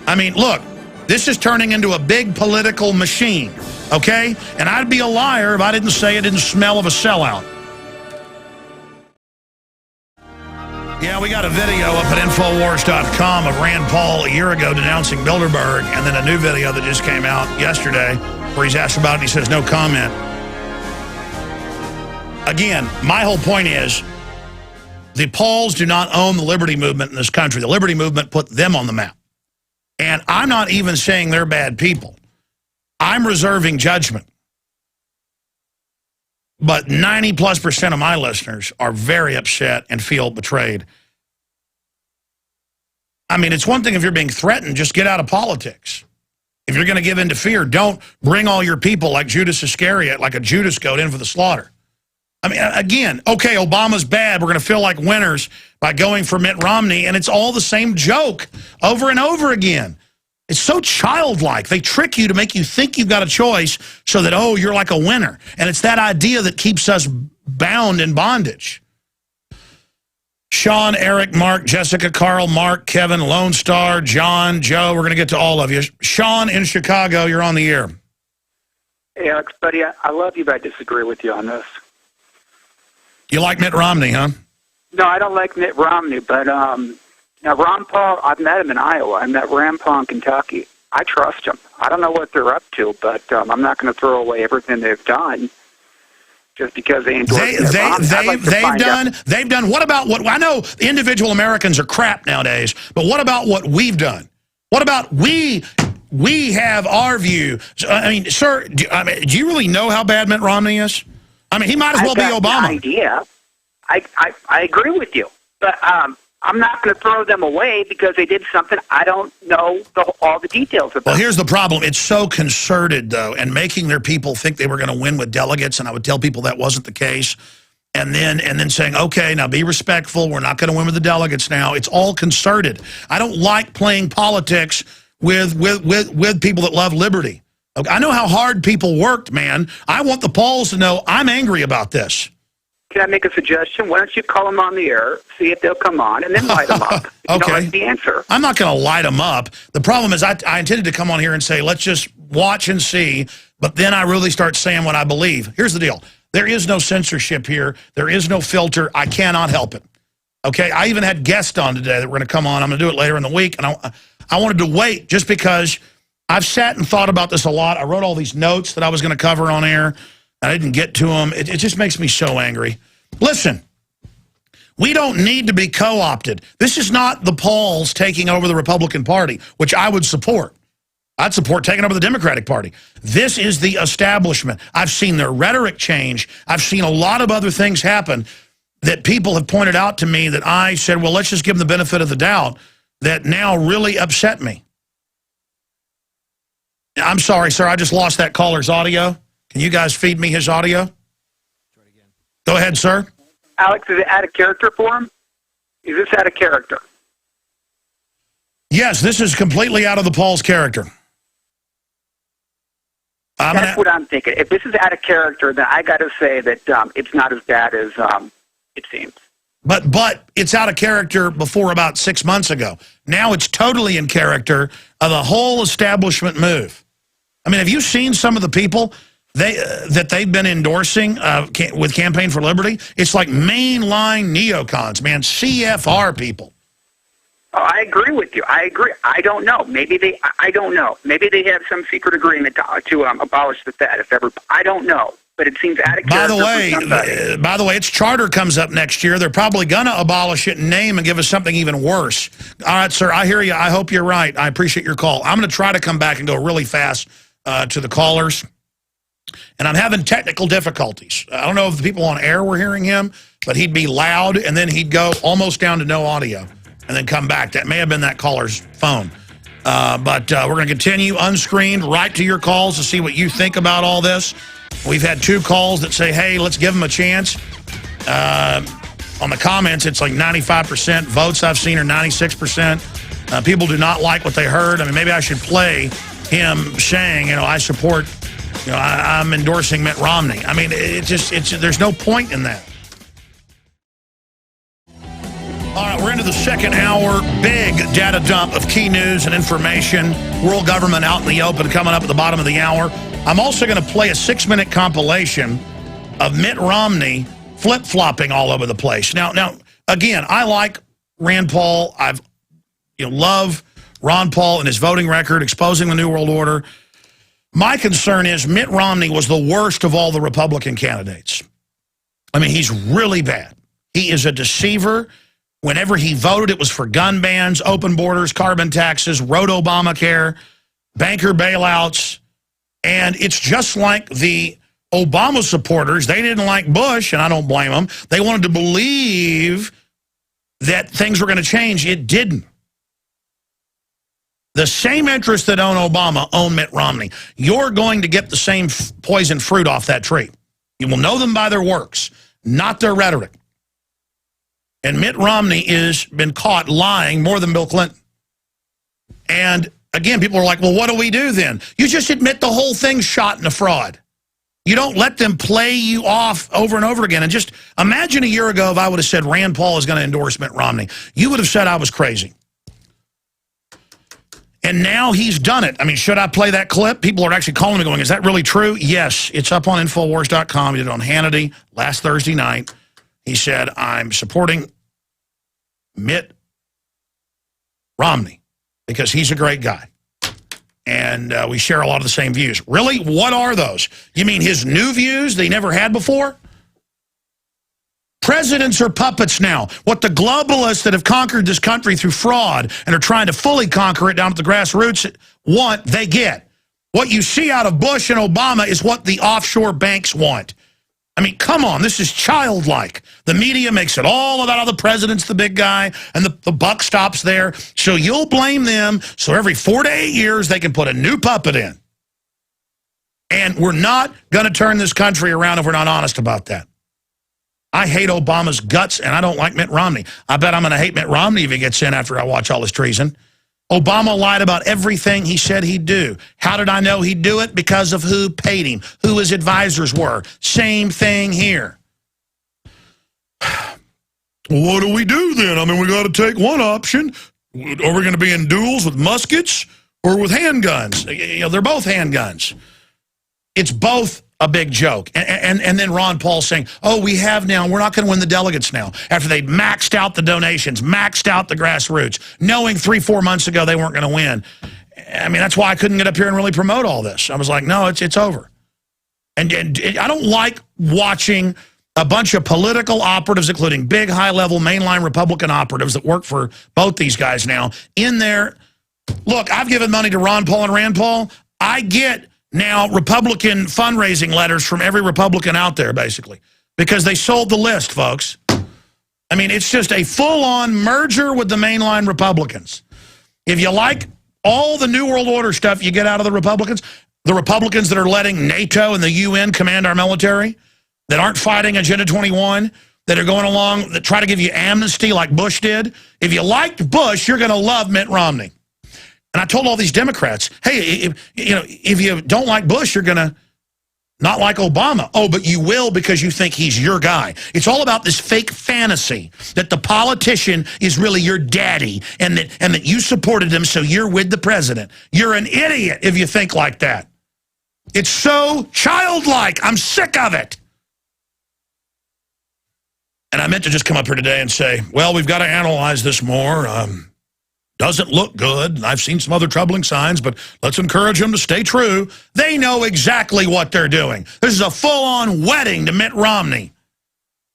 I mean, look, this is turning into a big political machine. Okay? And I'd be a liar if I didn't say it didn't smell of a sellout. Yeah, we got a video up at Infowars.com of Rand Paul a year ago denouncing Bilderberg, and then a new video that just came out yesterday where he's asked about it and he says no comment. Again, my whole point is the Pauls do not own the liberty movement in this country. The liberty movement put them on the map. And I'm not even saying they're bad people. I'm reserving judgment. But 90+% of my listeners are very upset and feel betrayed. I mean, it's one thing if you're being threatened, just get out of politics. If you're going to give in to fear, don't bring all your people like Judas Iscariot, like a Judas goat in for the slaughter. I mean, again, okay, Obama's bad. We're going to feel like winners by going for Mitt Romney, and it's all the same joke over and over again. It's so childlike. They trick you to make you think you've got a choice so that, oh, you're like a winner. And it's that idea that keeps us bound in bondage. Sean, Eric, Mark, Jessica, Carl, Mark, Kevin, Lone Star, John, Joe, we're going to get to all of you. Sean in Chicago, you're on the air. Hey, Alex, buddy, I love you, but I disagree with you on this. You like Mitt Romney, huh? No, I don't like Mitt Romney, but now, Ron Paul, I've met him in Iowa. I met Rand Paul in Kentucky. I trust him. I don't know what they're up to, but I'm not going to throw away everything they've done just because they endorse they've done. What about what I know? Individual Americans are crap nowadays, but what about what we've done? What about we have our view? I mean, sir, do you really know how bad Mitt Romney is? I mean, he might as well be Obama. No idea. I agree with you, but I'm not going to throw them away because they did something I don't know all the details about. Well, here's the problem. It's so concerted, though, and making their people think they were going to win with delegates, and I would tell people that wasn't the case, and then saying, okay, now be respectful. We're not going to win with the delegates now. It's all concerted. I don't like playing politics with people that love liberty. Okay, I know how hard people worked, man. I want the Pauls to know I'm angry about this. Can I make a suggestion? Why don't you call them on the air, see if they'll come on, and then light them up? You Okay. don't like the answer. I'm not going to light them up. The problem is I intended to come on here and say, let's just watch and see, but then I really start saying what I believe. Here's the deal. There is no censorship here. There is no filter. I cannot help it. Okay, I even had guests on today that were going to come on. I'm going to do it later in the week, and I wanted to wait just because I've sat and thought about this a lot. I wrote all these notes that I was going to cover on air. I didn't get to them. It just makes me so angry. Listen, we don't need to be co-opted. This is not the Pauls taking over the Republican Party, which I would support. I'd support taking over the Democratic Party. This is the establishment. I've seen their rhetoric change. I've seen a lot of other things happen that people have pointed out to me that I said, well, let's just give them the benefit of the doubt, that now really upset me. I'm sorry, sir. I just lost that caller's audio. Can you guys feed me his audio? Go ahead, sir. Alex, is it out of character for him? Is this out of character? Yes, this is completely out of the Paul's character. That's what I'm thinking. If this is out of character, then I got to say that it's not as bad as it seems. But it's out of character before about 6 months ago. Now it's totally in character of the whole establishment move. I mean, have you seen some of the people that they've been endorsing with Campaign for Liberty? It's like mainline neocons, man, CFR people. Oh, I agree with you. I agree. I don't know. I don't know. Maybe they have some secret agreement to abolish the Fed. I don't know. But it seems out of character. By the way, its charter comes up next year. They're probably going to abolish it in name and give us something even worse. All right, sir, I hear you. I hope you're right. I appreciate your call. I'm going to try to come back and go really fast to the callers. And I'm having technical difficulties. I don't know if the people on air were hearing him, but he'd be loud, and then he'd go almost down to no audio, and then come back. That may have been that caller's phone. But we're going to continue unscreened right to your calls to see what you think about all this. We've had 2 calls that say, hey, let's give them a chance. On the comments, it's like 95%. Votes I've seen are 96%. People do not like what they heard. I mean, maybe I should play him saying, I support, I'm endorsing Mitt Romney. I mean, there's no point in that. All right, we're into the second hour. Big data dump of key news and information. World government out in the open coming up at the bottom of the hour. I'm also going to play a 6-minute compilation of Mitt Romney flip-flopping all over the place. Now, again, I like Rand Paul. I've love Ron Paul and his voting record, exposing the New World Order. My concern is Mitt Romney was the worst of all the Republican candidates. I mean, he's really bad. He is a deceiver. Whenever he voted, it was for gun bans, open borders, carbon taxes, wrote Obamacare, banker bailouts. And it's just like the Obama supporters. They didn't like Bush, and I don't blame them. They wanted to believe that things were going to change. It didn't. The same interests that own Obama own Mitt Romney. You're going to get the same poison fruit off that tree. You will know them by their works, not their rhetoric. And Mitt Romney has been caught lying more than Bill Clinton. And again, people are like, well, what do we do then? You just admit the whole thing's shot and a fraud. You don't let them play you off over and over again. And just imagine a year ago if I would have said Rand Paul is going to endorse Mitt Romney. You would have said I was crazy. And now he's done it. I mean, should I play that clip? People are actually calling me going, is that really true? Yes, it's up on Infowars.com. He did it on Hannity last Thursday night. He said, I'm supporting Mitt Romney because he's a great guy. And we share a lot of the same views. Really? What are those? You mean his new views that he never had before? Presidents are puppets now. What the globalists that have conquered this country through fraud and are trying to fully conquer it down at the grassroots want, they get. What you see out of Bush and Obama is what the offshore banks want. I mean, come on, this is childlike. The media makes it all about how the president's the big guy and the buck stops there. So you'll blame them so every 4 to 8 years they can put a new puppet in. And we're not going to turn this country around if we're not honest about that. I hate Obama's guts, and I don't like Mitt Romney. I bet I'm going to hate Mitt Romney if he gets in after I watch all his treason. Obama lied about everything he said he'd do. How did I know he'd do it? Because of who paid him, who his advisors were. Same thing here. What do we do then? I mean, we got to take one option. Are we going to be in duels with muskets or with handguns? You know, they're both handguns. It's both a big joke. And then Ron Paul saying, oh, we have now, we're not going to win the delegates now. After they maxed out the donations, maxed out the grassroots, knowing 3-4 months ago they weren't going to win. I mean, that's why I couldn't get up here and really promote all this. I was like, no, it's over. And I don't like watching a bunch of political operatives, including big, high-level, mainline Republican operatives that work for both these guys now, in there. Look, I've given money to Ron Paul and Rand Paul. I get now Republican fundraising letters from every Republican out there, basically, because they sold the list, folks. I mean, it's just a full-on merger with the mainline Republicans. If you like all the New World Order stuff you get out of the Republicans that are letting NATO and the UN command our military, that aren't fighting Agenda 21, that are going along, that try to give you amnesty like Bush did. If you liked Bush, you're going to love Mitt Romney. And I told all these Democrats, hey, if you don't like Bush, you're going to not like Obama. Oh, but you will because you think he's your guy. It's all about this fake fantasy that the politician is really your daddy and that you supported him so you're with the president. You're an idiot if you think like that. It's so childlike. I'm sick of it. And I meant to just come up here today and say, well, we've got to analyze this more. Doesn't look good. I've seen some other troubling signs, but let's encourage them to stay true. They know exactly what they're doing. This is a full-on wedding to Mitt Romney.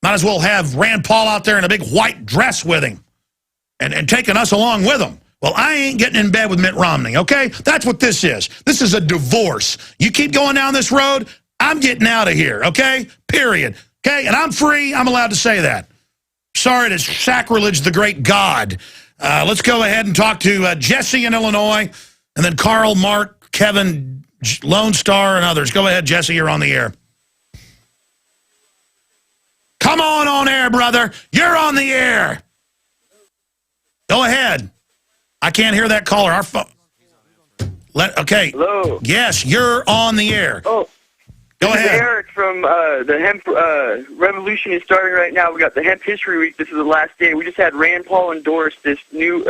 Might as well have Rand Paul out there in a big white dress with him and taking us along with him. Well, I ain't getting in bed with Mitt Romney, okay? That's what this is. This is a divorce. You keep going down this road, I'm getting out of here, okay? Period. Okay, and I'm free. I'm allowed to say that. Sorry to sacrilege the great God. Let's go ahead and talk to Jesse in Illinois, and then Carl, Mark, Kevin, Lone Star, and others. Go ahead, Jesse. You're on the air. Come on air, brother. You're on the air. Go ahead. I can't hear that caller. Our phone. Okay. Hello. Yes, you're on the air. Oh. Go ahead. This is Eric from the hemp revolution is starting right now. We got the Hemp History Week. This is the last day. We just had Rand Paul endorse this new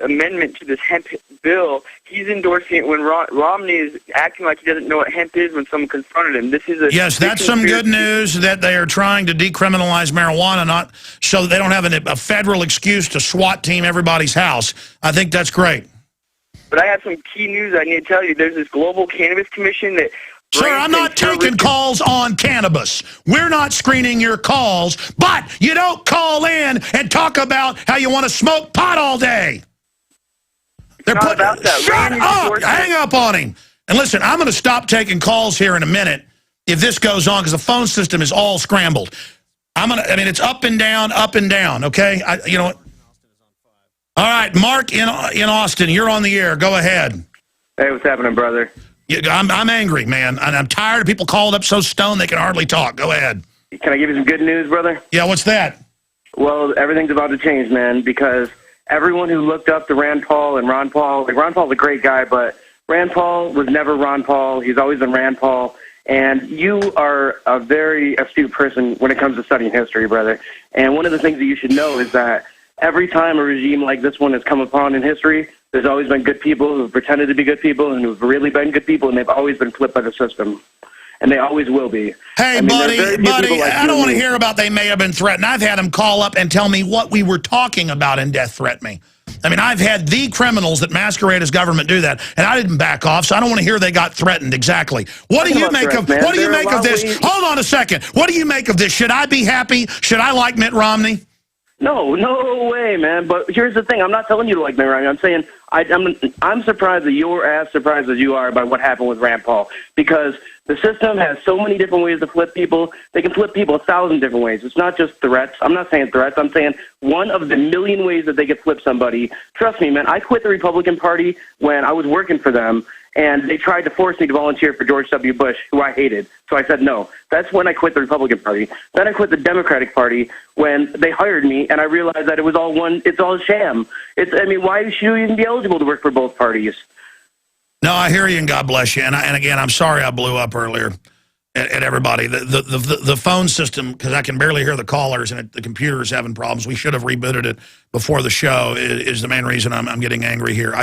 amendment to this hemp bill. He's endorsing it when Romney is acting like he doesn't know what hemp is when someone confronted him. This is a yes, that's some good news that they are trying to decriminalize marijuana, not so that they don't have a federal excuse to SWAT team everybody's house. I think that's great. But I have some key news I need to tell you. There's this Global Cannabis Commission that... Sir, I'm not taking calls on cannabis. We're not screening your calls, but you don't call in and talk about how you want to smoke pot all day. They're putting about that. Shut up! Hang up on him. And listen, I'm going to stop taking calls here in a minute if this goes on because the phone system is all scrambled. I mean, it's up and down, okay? You know what? All right, Mark in Austin, you're on the air. Go ahead. Hey, what's happening, brother? I'm angry, man, and I'm tired of people called up so stoned they can hardly talk. Go ahead. Can I give you some good news, brother? Yeah, what's that? Well, everything's about to change, man, because everyone who looked up to Rand Paul and Ron Paul, like Ron Paul's a great guy, but Rand Paul was never Ron Paul. He's always been Rand Paul. And you are a very astute person when it comes to studying history, brother. And one of the things that you should know is that every time a regime like this one has come upon in history, there's always been good people who've pretended to be good people and who've really been good people, and they've always been flipped by the system. And they always will be. Hey, buddy, I don't want to hear about they may have been threatened. I've had them call up and tell me what we were talking about in Death Threat Me. I mean, I've had the criminals that masquerade as government do that, and I didn't back off, so I don't want to hear they got threatened exactly. What do you make of this? Hold on a second. What do you make of this? Should I be happy? Should I like Mitt Romney? No way, man. But here's the thing. I'm not telling you to like Mitt Romney. I'm saying I'm surprised that you're as surprised as you are by what happened with Rand Paul, because the system has so many different ways to flip people. They can flip people 1,000 different ways. It's not just threats. I'm not saying threats. I'm saying one of the million ways that they could flip somebody. Trust me, man. I quit the Republican Party when I was working for them, And they tried to force me to volunteer for George W. Bush, who I hated. So I said no. That's when I quit the Republican Party. Then I quit the Democratic Party when they hired me, and I realized that it was all it's all a sham. Why should you even be eligible to work for both parties? No, I hear you, and God bless you. And again, I'm sorry I blew up earlier at everybody. The phone system, because I can barely hear the callers, and the computer's having problems. We should have rebooted it before the show is the main reason I'm getting angry here.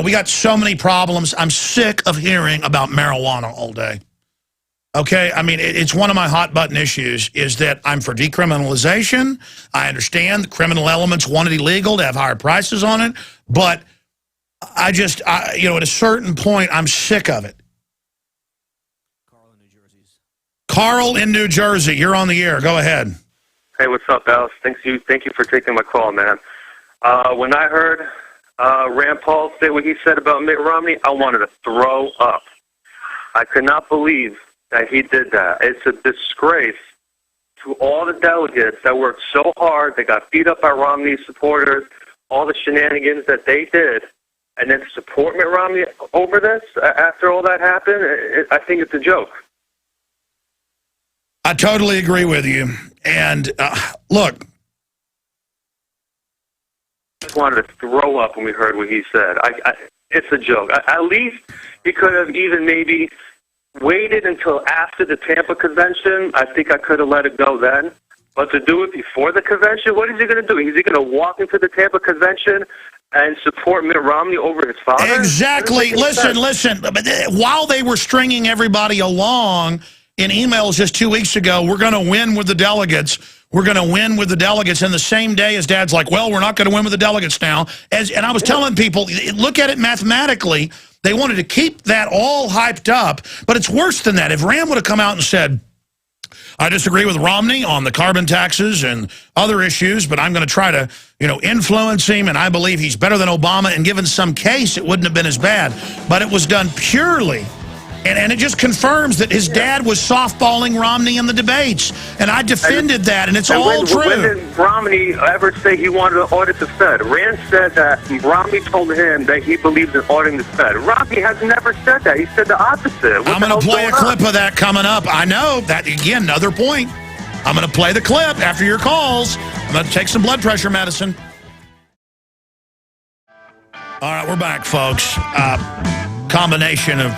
We got so many problems. I'm sick of hearing about marijuana all day. Okay? It's one of my hot button issues is that I'm for decriminalization. I understand the criminal elements want it illegal to have higher prices on it, but at a certain point, I'm sick of it. Carl in New Jersey, you're on the air. Go ahead. Hey, what's up, Alice? Thank you for taking my call, man. When I heard Rand Paul say what he said about Mitt Romney, I wanted to throw up. I could not believe that he did that. It's a disgrace to all the delegates that worked so hard, they got beat up by Romney supporters, all the shenanigans that they did, and then to support Mitt Romney over this after all that happened, I think it's a joke. I totally agree with you. And look, I just wanted to throw up when we heard what he said. It's a joke. At least he could have even maybe waited until after the Tampa convention. I think I could have let it go then. But to do it before the convention, what is he going to do? Is he going to walk into the Tampa convention and support Mitt Romney over his father? Exactly. Listen. While they were stringing everybody along in emails just 2 weeks ago, we're going to win with the delegates. We're going to win with the delegates. And the same day his dad's like, well, we're not going to win with the delegates now. And I was telling people, look at it mathematically. They wanted to keep that all hyped up. But it's worse than that. If Rand would have come out and said, I disagree with Romney on the carbon taxes and other issues, but I'm going to try to, influence him, and I believe he's better than Obama, and given some case, it wouldn't have been as bad. But it was done purely, and it just confirms that his dad was softballing Romney in the debates, and I defended that, and it's all true. When did Romney ever say he wanted to audit the Fed? Rand said that Romney told him that he believes in auditing the Fed. Romney has never said that. He said the opposite. I'm going to play a clip of that coming up. I know that, again, another point. I'm going to play the clip after your calls. I'm going to take some blood pressure medicine. All right, we're back, folks. Combination of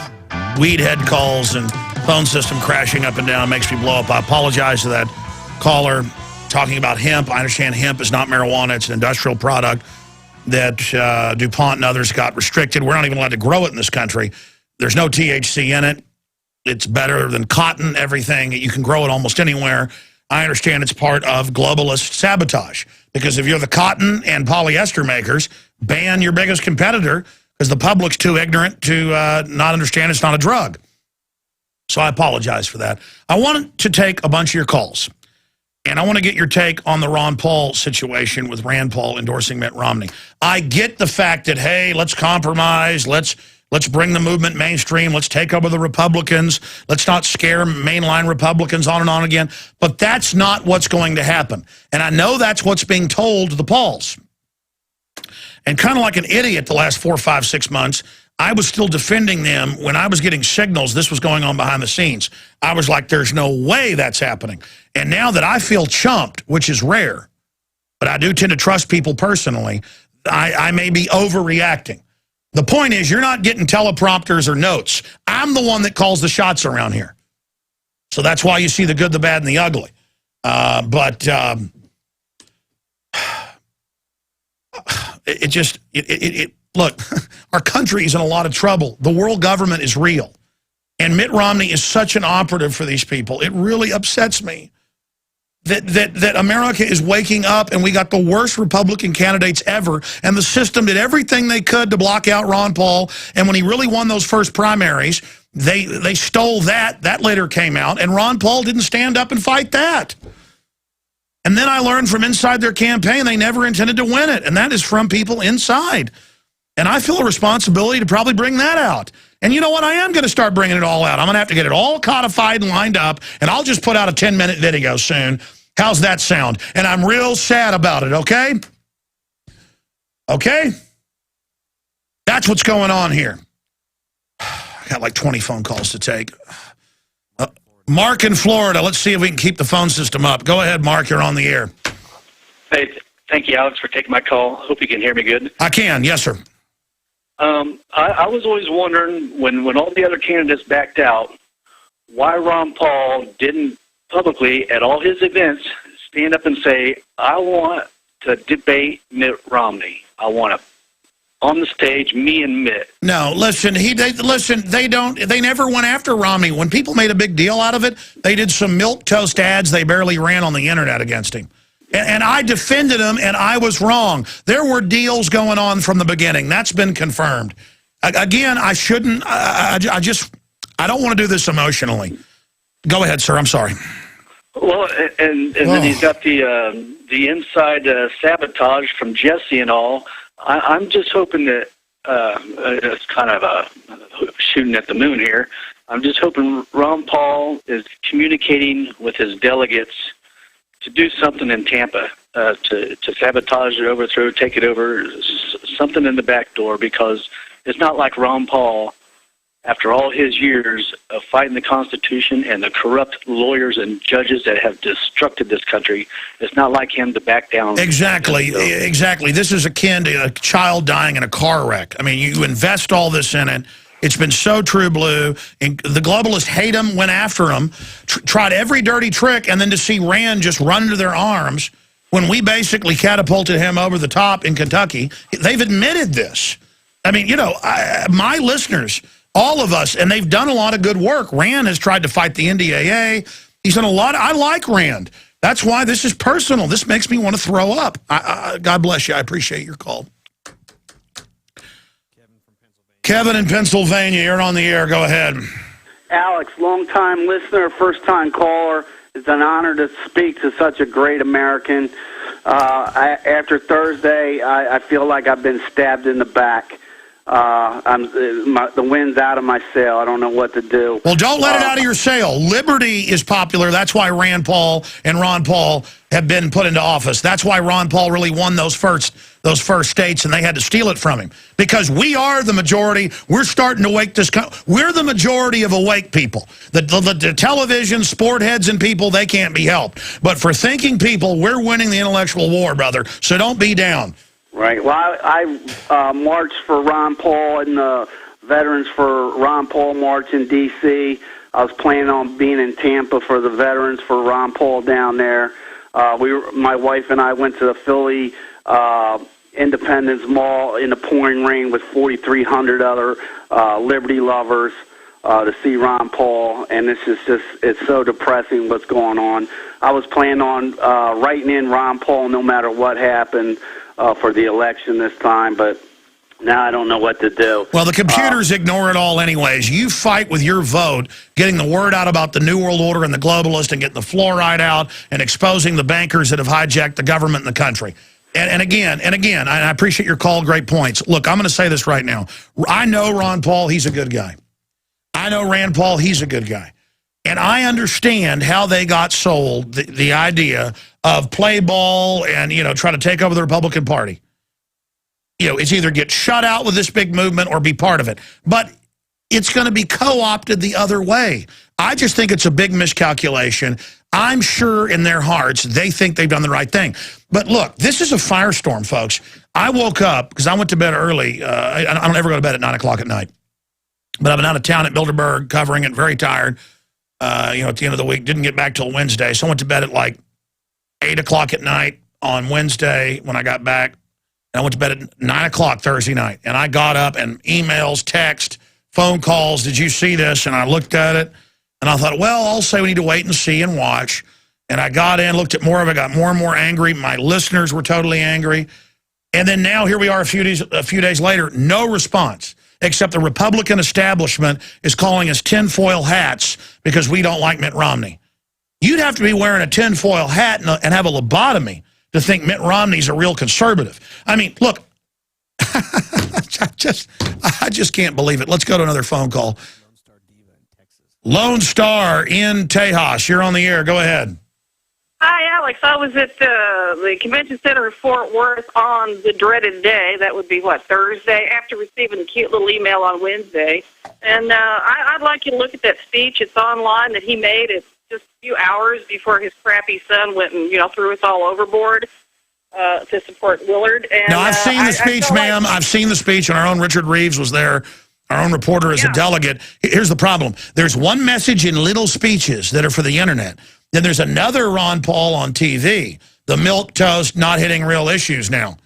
weed head calls and phone system crashing up and down makes me blow up. I apologize to that caller talking about hemp. I understand hemp is not marijuana. It's an industrial product that DuPont and others got restricted. We're not even allowed to grow it in this country. There's no THC in it. It's better than cotton, everything. You can grow it almost anywhere. I understand it's part of globalist sabotage, because if you're the cotton and polyester makers, ban your biggest competitor because the public's too ignorant to not understand it's not a drug. So I apologize for that. I want to take a bunch of your calls, and I want to get your take on the Ron Paul situation with Rand Paul endorsing Mitt Romney. I get the fact that, hey, let's compromise, let's bring the movement mainstream. Let's take over the Republicans. Let's not scare mainline Republicans on and on again. But that's not what's going to happen. And I know that's what's being told to the Pauls. And kind of like an idiot the last 4, 5, 6 months, I was still defending them when I was getting signals this was going on behind the scenes. I was like, there's no way that's happening. And now that I feel chumped, which is rare, but I do tend to trust people personally, I may be overreacting. The point is, you're not getting teleprompters or notes. I'm the one that calls the shots around here. So that's why you see the good, the bad, and the ugly. Look, our country is in a lot of trouble. The world government is real. And Mitt Romney is such an operative for these people. It really upsets me that America is waking up and we got the worst Republican candidates ever, and the system did everything they could to block out Ron Paul, and when he really won those first primaries, they stole that. That later came out, and Ron Paul didn't stand up and fight that. And then I learned from inside their campaign they never intended to win it, and that is from people inside. And I feel a responsibility to probably bring that out. And you know what? I am going to start bringing it all out. I'm going to have to get it all codified and lined up, and I'll just put out a 10-minute video soon. How's that sound? And I'm real sad about it, okay? Okay? That's what's going on here. I got like 20 phone calls to take. Mark in Florida. Let's see if we can keep the phone system up. Go ahead, Mark. You're on the air. Hey, thank you, Alex, for taking my call. Hope you can hear me good. I can. Yes, sir. I was always wondering, when all the other candidates backed out, why Ron Paul didn't publicly, at all his events, stand up and say, I want to debate Mitt Romney. I want to, on the stage, me and Mitt. No, listen, they never went after Romney. When people made a big deal out of it, they did some milquetoast ads they barely ran on the internet against him. And I defended him, and I was wrong. There were deals going on from the beginning. That's been confirmed. Again, I shouldn't, I don't want to do this emotionally. Go ahead, sir. I'm sorry. Well, and then he's got the inside sabotage from Jesse and all. I'm just hoping that it's kind of a shooting at the moon here. I'm just hoping Ron Paul is communicating with his delegates to do something in Tampa, to sabotage it, overthrow, take it over, something in the back door, because it's not like Ron Paul, after all his years of fighting the Constitution and the corrupt lawyers and judges that have destructed this country, it's not like him to back down. Exactly, exactly. This is akin to a child dying in a car wreck. I mean, you invest all this in it. It's been so true blue, and the globalists hate him, went after him, tried every dirty trick, and then to see Rand just run into their arms when we basically catapulted him over the top in Kentucky, they've admitted this. I mean, you know, my listeners, all of us, and they've done a lot of good work. Rand has tried to fight the NDAA. He's done a lot. I like Rand. That's why this is personal. This makes me want to throw up. God bless you. I appreciate your call. Kevin in Pennsylvania, you're on the air. Go ahead. Alex, long-time listener, first-time caller. It's an honor to speak to such a great American. After Thursday, I feel like I've been stabbed in the back. The wind's out of my sail. I don't know what to do. Well, don't let it out of your sail. Liberty is popular. That's why Rand Paul and Ron Paul have been put into office. That's why Ron Paul really won those first states, and they had to steal it from him. Because we are the majority. We're starting to wake this country. We're the majority of awake people. The television, sport heads, and people, they can't be helped. But for thinking people, we're winning the intellectual war, brother. So don't be down. Right. Well, I marched for Ron Paul and the Veterans for Ron Paul March in D.C. I was planning on being in Tampa for the Veterans for Ron Paul down there. My wife and I went to the Philly Independence Mall in the pouring rain with 4,300 other Liberty lovers to see Ron Paul, and it's so depressing what's going on. I was planning on writing in Ron Paul no matter what happened for the election this time, but now I don't know what to do. Well, the computers ignore it all anyways. You fight with your vote, getting the word out about the New World Order and the globalists and getting the fluoride out and exposing the bankers that have hijacked the government and the country. And again, I appreciate your call, great points. Look, I'm going to say this right now. I know Ron Paul, he's a good guy. I know Rand Paul, he's a good guy. And I understand how they got sold the idea of play ball and, you know, try to take over the Republican Party. You know, it's either get shut out with this big movement or be part of it. But it's going to be co-opted the other way. I just think it's a big miscalculation. I'm sure in their hearts they think they've done the right thing. But look, this is a firestorm, folks. I woke up because I went to bed early. I don't ever go to bed at 9 o'clock at night. But I've been out of town at Bilderberg covering it, very tired. You know, at the end of the week, didn't get back till Wednesday. So I went to bed at like 8 o'clock at night on Wednesday when I got back. And I went to bed at 9 o'clock Thursday night. And I got up and emails, text, phone calls. Did you see this? And I looked at it. And I thought, well, I'll say we need to wait and see and watch. And I got in, looked at more of it, got more and more angry. My listeners were totally angry. And then now here we are a few days later, no response. Except the Republican establishment is calling us tinfoil hats because we don't like Mitt Romney. You'd have to be wearing a tinfoil hat and have a lobotomy to think Mitt Romney's a real conservative. I mean, look, I just can't believe it. Let's go to another phone call. Lone Star in Tejas, you're on the air. Go ahead. Hi, Alex. I was at the convention center in Fort Worth on the dreaded day. That would be, Thursday, after receiving a cute little email on Wednesday. And I'd like you to look at that speech. It's online that he made. It's just a few hours before his crappy son went and, threw us all overboard to support Willard. And, now, I've seen the speech, ma'am. I've seen the speech, and our own Richard Reeves was there. Our own reporter is a delegate. Here's the problem. There's one message in little speeches that are for the Internet. Then there's another Ron Paul on TV, the milquetoast, not hitting real issues now.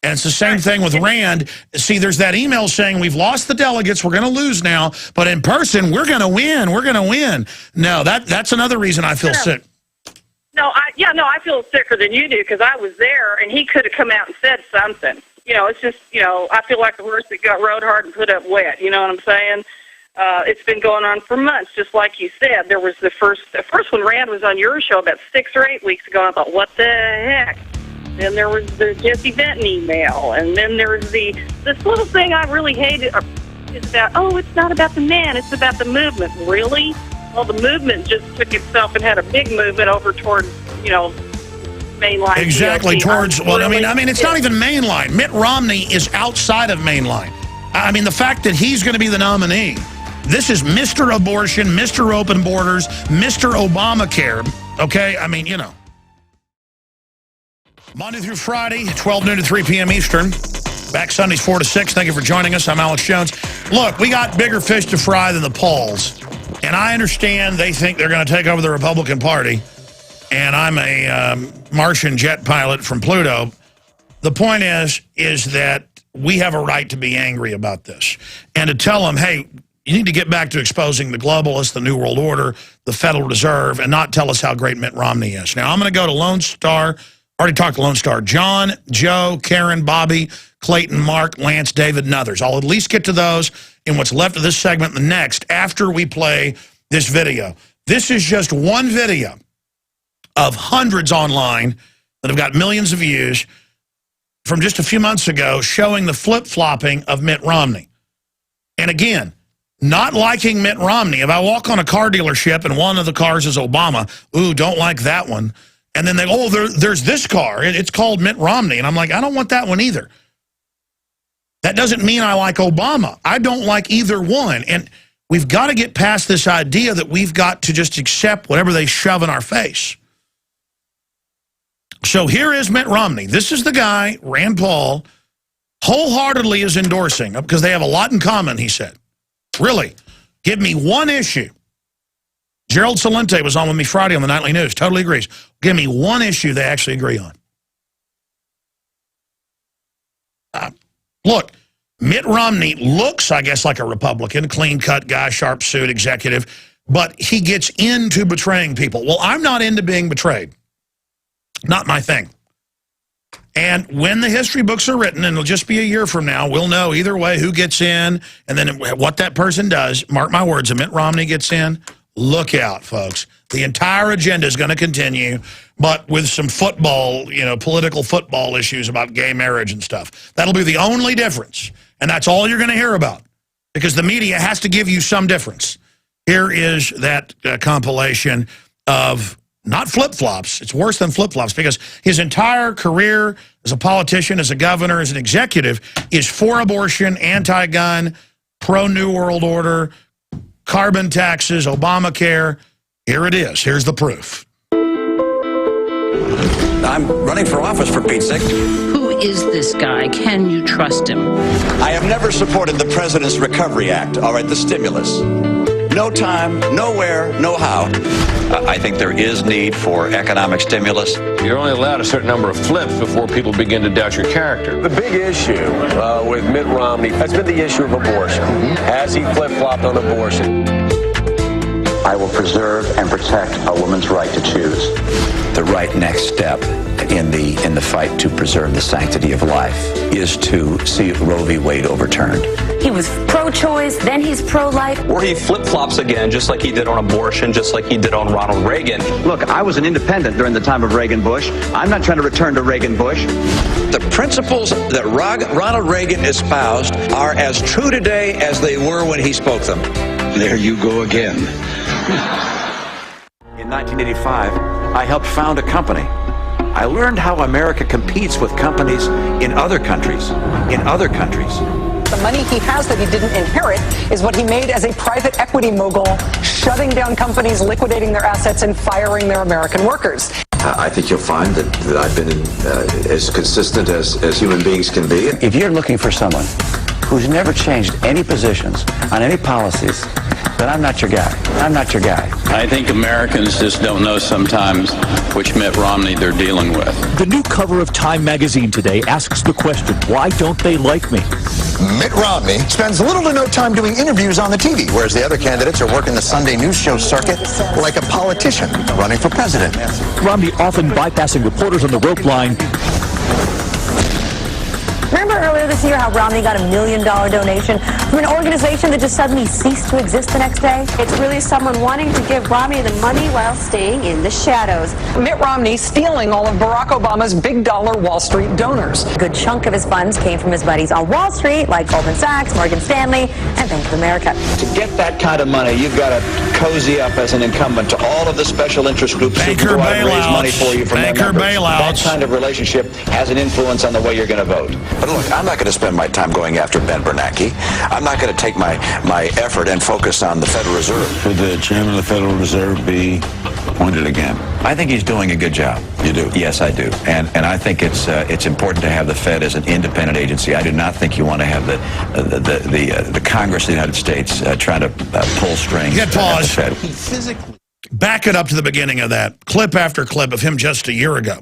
And it's the same thing with Rand. See, there's that email saying we've lost the delegates, we're going to lose now, but in person, we're going to win, we're going to win. No, that's another reason I feel sick. No, I feel sicker than you do because I was there, and he could have come out and said something. It's just, I feel like the horse that got rode hard and put up wet. You know what I'm saying? It's been going on for months, just like you said. There was the first when Rand was on your show about 6 or 8 weeks ago. I thought, what the heck? Then there was the Jesse Benton email, and then there was this little thing I really hated. It's about, it's not about the man, it's about the movement. Really? Well, the movement just took itself and had a big movement over towards, mainline. Exactly, GOP. towards, I mean, it's not even mainline. Mitt Romney is outside of mainline. I mean, the fact that he's going to be the nominee, this is Mr. Abortion, Mr. Open Borders, Mr. Obamacare, okay? I mean, Monday through Friday, 12 noon to 3 p.m. Eastern. Back Sundays, 4 to 6. Thank you for joining us. I'm Alex Jones. Look, we got bigger fish to fry than the Pauls. And I understand they think they're going to take over the Republican Party. And I'm a Martian jet pilot from Pluto. The point is that we have a right to be angry about this. And to tell them, hey, you need to get back to exposing the globalists, the New World Order, the Federal Reserve, and not tell us how great Mitt Romney is. Now, I'm going to go to Lone Star. Already talked to Lone Star. John, Joe, Karen, Bobby, Clayton, Mark, Lance, David, and others. I'll at least get to those in what's left of this segment, the next, after we play this video. This is just one video of hundreds online that have got millions of views from just a few months ago showing the flip-flopping of Mitt Romney. And again, not liking Mitt Romney. If I walk on a car dealership and one of the cars is Obama, ooh, don't like that one. And then there's this car, it's called Mitt Romney. And I'm like, I don't want that one either. That doesn't mean I like Obama. I don't like either one. And we've got to get past this idea that we've got to just accept whatever they shove in our face. So here is Mitt Romney. This is the guy, Rand Paul, wholeheartedly is endorsing, because they have a lot in common, he said. Really, give me one issue. Gerald Celente was on with me Friday on the Nightly News, totally agrees. Give me one issue they actually agree on. Look, Mitt Romney looks, I guess, like a Republican, clean-cut guy, sharp suit, executive, but he gets into betraying people. Well, I'm not into being betrayed. Not my thing. And when the history books are written, and it'll just be a year from now, we'll know either way who gets in and then what that person does. Mark my words, if Mitt Romney gets in, look out, folks. The entire agenda is going to continue, but with some football, political football issues about gay marriage and stuff. That'll be the only difference. And that's all you're going to hear about, because the media has to give you some difference. Here is that compilation of not flip-flops. It's worse than flip-flops, because his entire career as a politician, as a governor, as an executive, is for abortion, anti-gun, pro-New World Order, carbon taxes, Obamacare. Here it is. Here's the proof. I'm running for office, for Pete's sake. Who is this guy? Can you trust him? I have never supported the President's Recovery Act, all right, the stimulus. No time, nowhere, no how. I think there is need for economic stimulus. You're only allowed a certain number of flips before people begin to doubt your character. The big issue with Mitt Romney has been the issue of abortion. Has he flip-flopped on abortion? I will preserve and protect a woman's right to choose. The right next step in the fight to preserve the sanctity of life is to see Roe v. Wade overturned. He was pro-choice, then he's pro-life. Or he flip-flops again, just like he did on abortion, just like he did on Ronald Reagan. Look, I was an independent during the time of Reagan-Bush. I'm not trying to return to Reagan-Bush. The principles that Ronald Reagan espoused are as true today as they were when he spoke them. There you go again. In 1985, I helped found a company. I learned how America competes with companies in other countries. The money he has that he didn't inherit is what he made as a private equity mogul, shutting down companies, liquidating their assets, and firing their American workers. I think you'll find that I've been as consistent as human beings can be. If you're looking for someone who's never changed any positions on any policies, then I'm not your guy. I think Americans just don't know sometimes which Mitt Romney they're dealing with. The new cover of Time magazine today asks the question, why don't they like me? Mitt Romney spends little to no time doing interviews on the TV, whereas the other candidates are working the Sunday news show circuit like a politician running for president. Romney often bypassing reporters on the rope line. Remember earlier this year how Romney got $1 million donation from an organization that just suddenly ceased to exist the next day? It's really someone wanting to give Romney the money while staying in the shadows. Mitt Romney stealing all of Barack Obama's big dollar Wall Street donors. A good chunk of his funds came from his buddies on Wall Street, like Goldman Sachs, Morgan Stanley, and Bank of America. To get that kind of money, you've got to cozy up as an incumbent to all of the special interest groups who go out and raise money for you from their members. That kind of relationship has an influence on the way you're going to vote. But look, I'm not going to spend my time going after Ben Bernanke. I'm not going to take my effort and focus on the Federal Reserve. Should the chairman of the Federal Reserve be appointed again? I think he's doing a good job. You do? Yes, I do. And I think it's important to have the Fed as an independent agency. I do not think you want to have the Congress of the United States trying to pull strings. Get pause. Fed. He physically back it up to the beginning of that clip after clip of him just a year ago.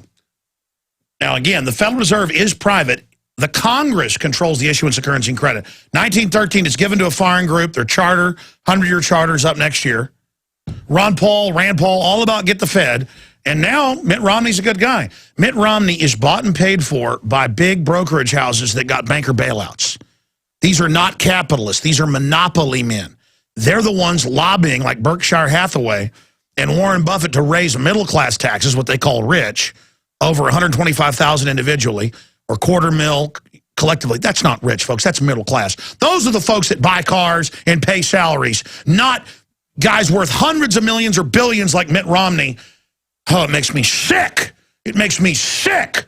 Now again, the Federal Reserve is private. The Congress controls the issuance of currency and credit. 1913 is given to a foreign group. Their charter, 100-year charter, is up next year. Rand Paul, all about get the Fed. And now Mitt Romney's a good guy. Mitt Romney is bought and paid for by big brokerage houses that got banker bailouts. These are not capitalists. These are monopoly men. They're the ones lobbying, like Berkshire Hathaway and Warren Buffett, to raise middle-class taxes, what they call rich, over $125,000 individually, or $250,000 collectively. That's not rich, folks. That's middle class. Those are the folks that buy cars and pay salaries, not guys worth hundreds of millions or billions like Mitt Romney. Oh, it makes me sick. It makes me sick.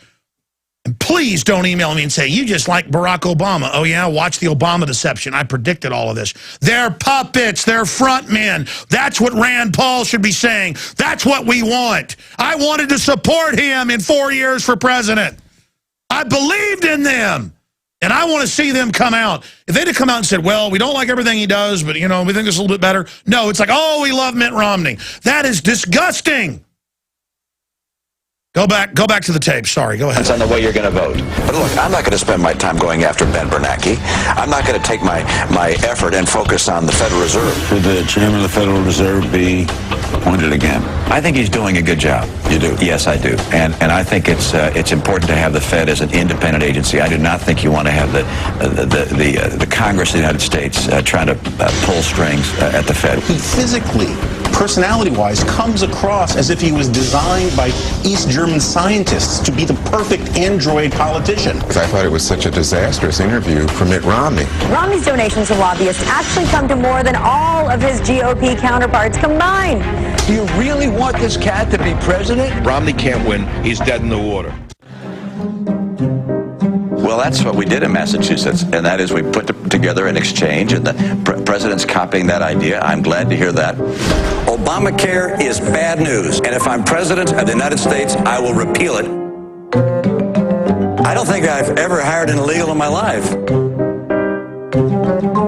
And please don't email me and say, you just like Barack Obama. Oh, yeah, watch the Obama deception. I predicted all of this. They're puppets. They're front men. That's what Rand Paul should be saying. That's what we want. I wanted to support him in 4 years for president. I believed in them, and I want to see them come out. If they'd have come out and said, well, we don't like everything he does, but, you know, we think it's a little bit better. No, it's like, oh, we love Mitt Romney. That is disgusting. Go back to the tape. Sorry, go ahead. It's on the way you're going to vote. But look, I'm not going to spend my time going after Ben Bernanke. I'm not going to take my effort and focus on the Federal Reserve. Should the chairman of the Federal Reserve be appointed again? I think he's doing a good job. You do? Yes, I do. And I think it's important to have the Fed as an independent agency. I do not think you want to have the Congress of the United States trying to pull strings at the Fed. He physically, personality-wise, comes across as if he was designed by East German scientists to be the perfect android politician. I thought it was such a disastrous interview for Mitt Romney. Romney's donations to lobbyists actually come to more than all of his GOP counterparts combined. Do you really want this cat to be president? Romney can't win. He's dead in the water. Well, that's what we did in Massachusetts, and that is we put together an exchange, and the president's copying that idea. I'm glad to hear that. Obamacare is bad news, and if I'm president of the United States, I will repeal it. I don't think I've ever hired an illegal in my life.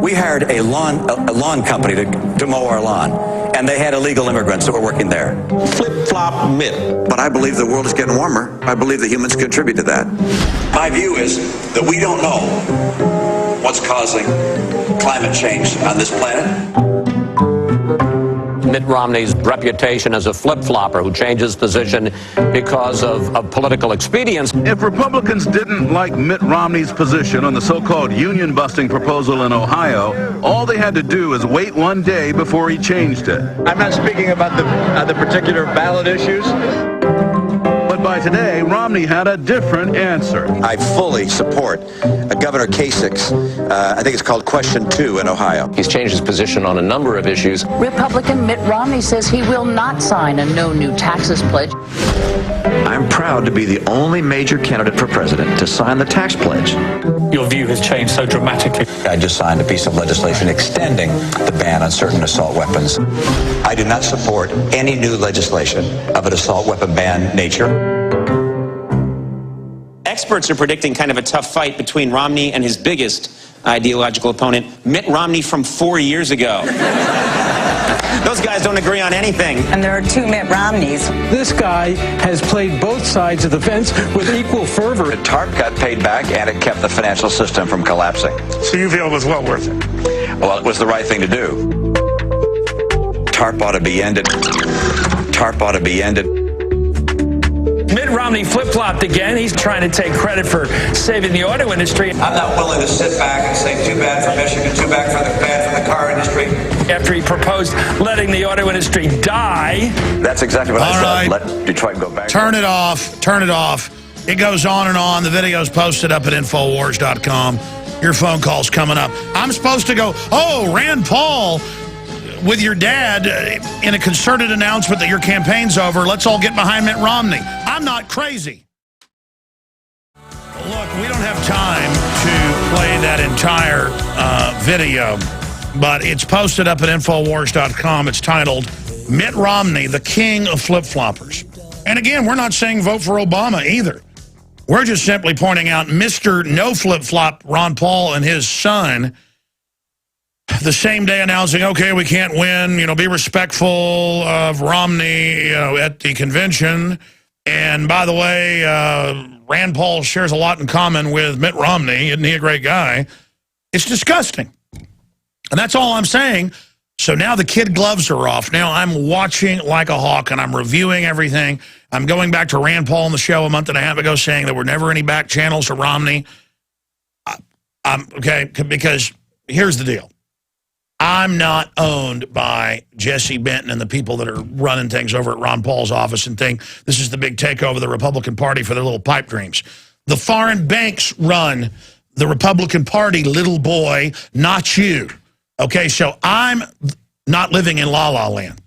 We hired a lawn company to mow our lawn, and they had illegal immigrants that were working there. Flip-flop Mitt. But I believe the world is getting warmer. I believe that humans contribute to that. My view is that we don't know what's causing climate change on this planet. Mitt Romney's reputation as a flip-flopper who changes position because of political expedience. If Republicans didn't like Mitt Romney's position on the so-called union-busting proposal in Ohio, all they had to do is wait one day before he changed it. I'm not speaking about the particular ballot issues. But by today, Romney had a different answer. I fully support Governor Kasich's, I think it's called Question 2 in Ohio. He's changed his position on a number of issues. Republican Mitt Romney says he will not sign a no new taxes pledge. I'm proud to be the only major candidate for president to sign the tax pledge. Your view has changed so dramatically. I just signed a piece of legislation extending the ban on certain assault weapons. I do not support any new legislation of an assault weapon ban nature. Experts are predicting kind of a tough fight between Romney and his biggest ideological opponent, Mitt Romney from 4 years ago. Those guys don't agree on anything. And there are two Mitt Romneys. This guy has played both sides of the fence with equal fervor. The TARP got paid back, and it kept the financial system from collapsing. So you feel it was well worth it? Well, it was the right thing to do. TARP ought to be ended. TARP ought to be ended. Mitt Romney flip-flopped again. He's trying to take credit for saving the auto industry. I'm not willing to sit back and say too bad for Michigan, too bad for the car industry. After he proposed letting the auto industry die. That's exactly what I said. Right. Let Detroit go back. Turn it off. Turn it off. It goes on and on. The video's posted up at Infowars.com. Your phone call's coming up. I'm supposed to go, oh, Rand Paul with your dad in a concerted announcement that your campaign's over. Let's all get behind Mitt Romney. I'm not crazy. Look, we don't have time to play that entire video, but it's posted up at Infowars.com. It's titled, Mitt Romney, the King of Flip-Floppers. And again, we're not saying vote for Obama either. We're just simply pointing out Mr. No Flip-Flop Ron Paul and his son the same day announcing, okay, we can't win, be respectful of Romney, at the convention. And by the way, Rand Paul shares a lot in common with Mitt Romney. Isn't he a great guy? It's disgusting. And that's all I'm saying. So now the kid gloves are off. Now I'm watching like a hawk and I'm reviewing everything. I'm going back to Rand Paul on the show a month and a half ago saying there were never any back channels to Romney. Okay, because here's the deal. I'm not owned by Jesse Benton and the people that are running things over at Ron Paul's office and think this is the big takeover of the Republican Party for their little pipe dreams. The foreign banks run the Republican Party, little boy, not you. Okay, so I'm not living in La-La Land.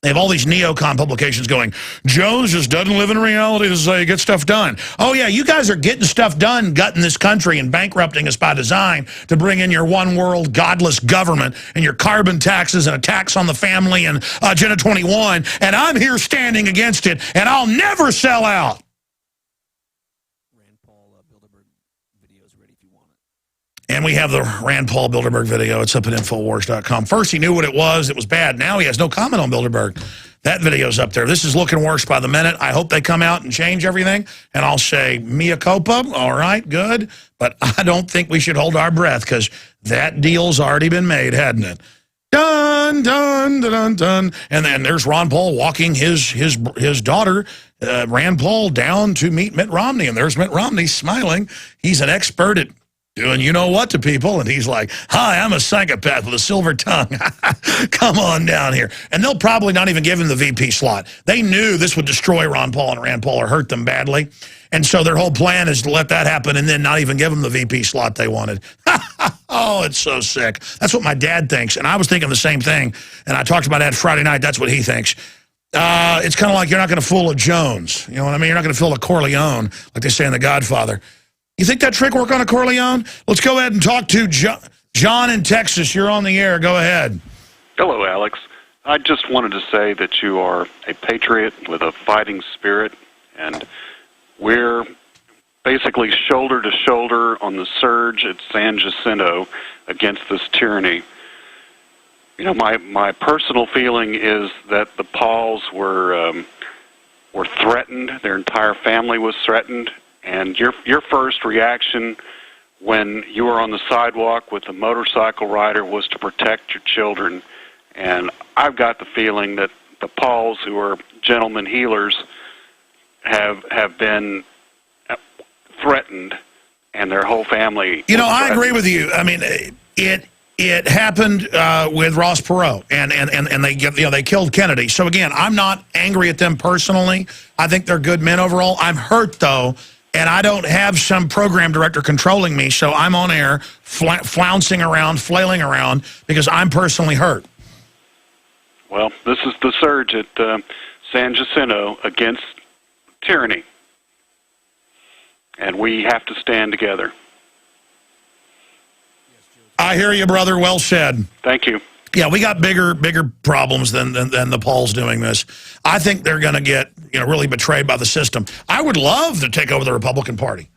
They have all these neocon publications going, Jones just doesn't live in reality. This is how you get stuff done. Oh, yeah, you guys are getting stuff done, gutting this country and bankrupting us by design to bring in your one world godless government and your carbon taxes and a tax on the family and Agenda 21. And I'm here standing against it, and I'll never sell out. And we have the Rand Paul Bilderberg video. It's up at Infowars.com. First, he knew what it was. It was bad. Now he has no comment on Bilderberg. That video's up there. This is looking worse by the minute. I hope they come out and change everything. And I'll say, mea culpa. All right, good. But I don't think we should hold our breath because that deal's already been made, hadn't it? Dun, dun, dun, dun, dun. And then there's Ron Paul walking his daughter, Rand Paul, down to meet Mitt Romney. And there's Mitt Romney smiling. He's an expert at doing you-know-what to people, and he's like, hi, I'm a psychopath with a silver tongue. Come on down here. And they'll probably not even give him the VP slot. They knew this would destroy Ron Paul and Rand Paul or hurt them badly, and so their whole plan is to let that happen and then not even give them the VP slot they wanted. Oh, it's so sick. That's what my dad thinks, and I was thinking the same thing, and I talked to my dad Friday night. That's what he thinks. It's kind of like you're not going to fool a Jones. You know what I mean? You're not going to fool a Corleone, like they say in The Godfather. You think that trick worked on a Corleone? Let's go ahead and talk to John in Texas. You're on the air. Go ahead. Hello, Alex. I just wanted to say that you are a patriot with a fighting spirit, and we're basically shoulder to shoulder on the surge at San Jacinto against this tyranny. You know, my personal feeling is that the Pauls were threatened. Their entire family was threatened. And your first reaction when you were on the sidewalk with the motorcycle rider was to protect your children. And I've got the feeling that the Pauls, who are gentlemen healers, have been threatened, and their whole family. You know, I agree with you. I mean, it It happened with Ross Perot, and they killed Kennedy. So again, I'm not angry at them personally. I think they're good men overall. I'm hurt though, and I don't have some program director controlling me, so I'm on air flouncing around, flailing around because I'm personally hurt. Well, this is the surge at San Jacinto against tyranny, and we have to stand together. I hear you, brother. Well said. Thank you. Yeah, we got bigger problems than the Pauls doing this. I think they're going to get really betrayed by the system. I would love to take over the Republican Party.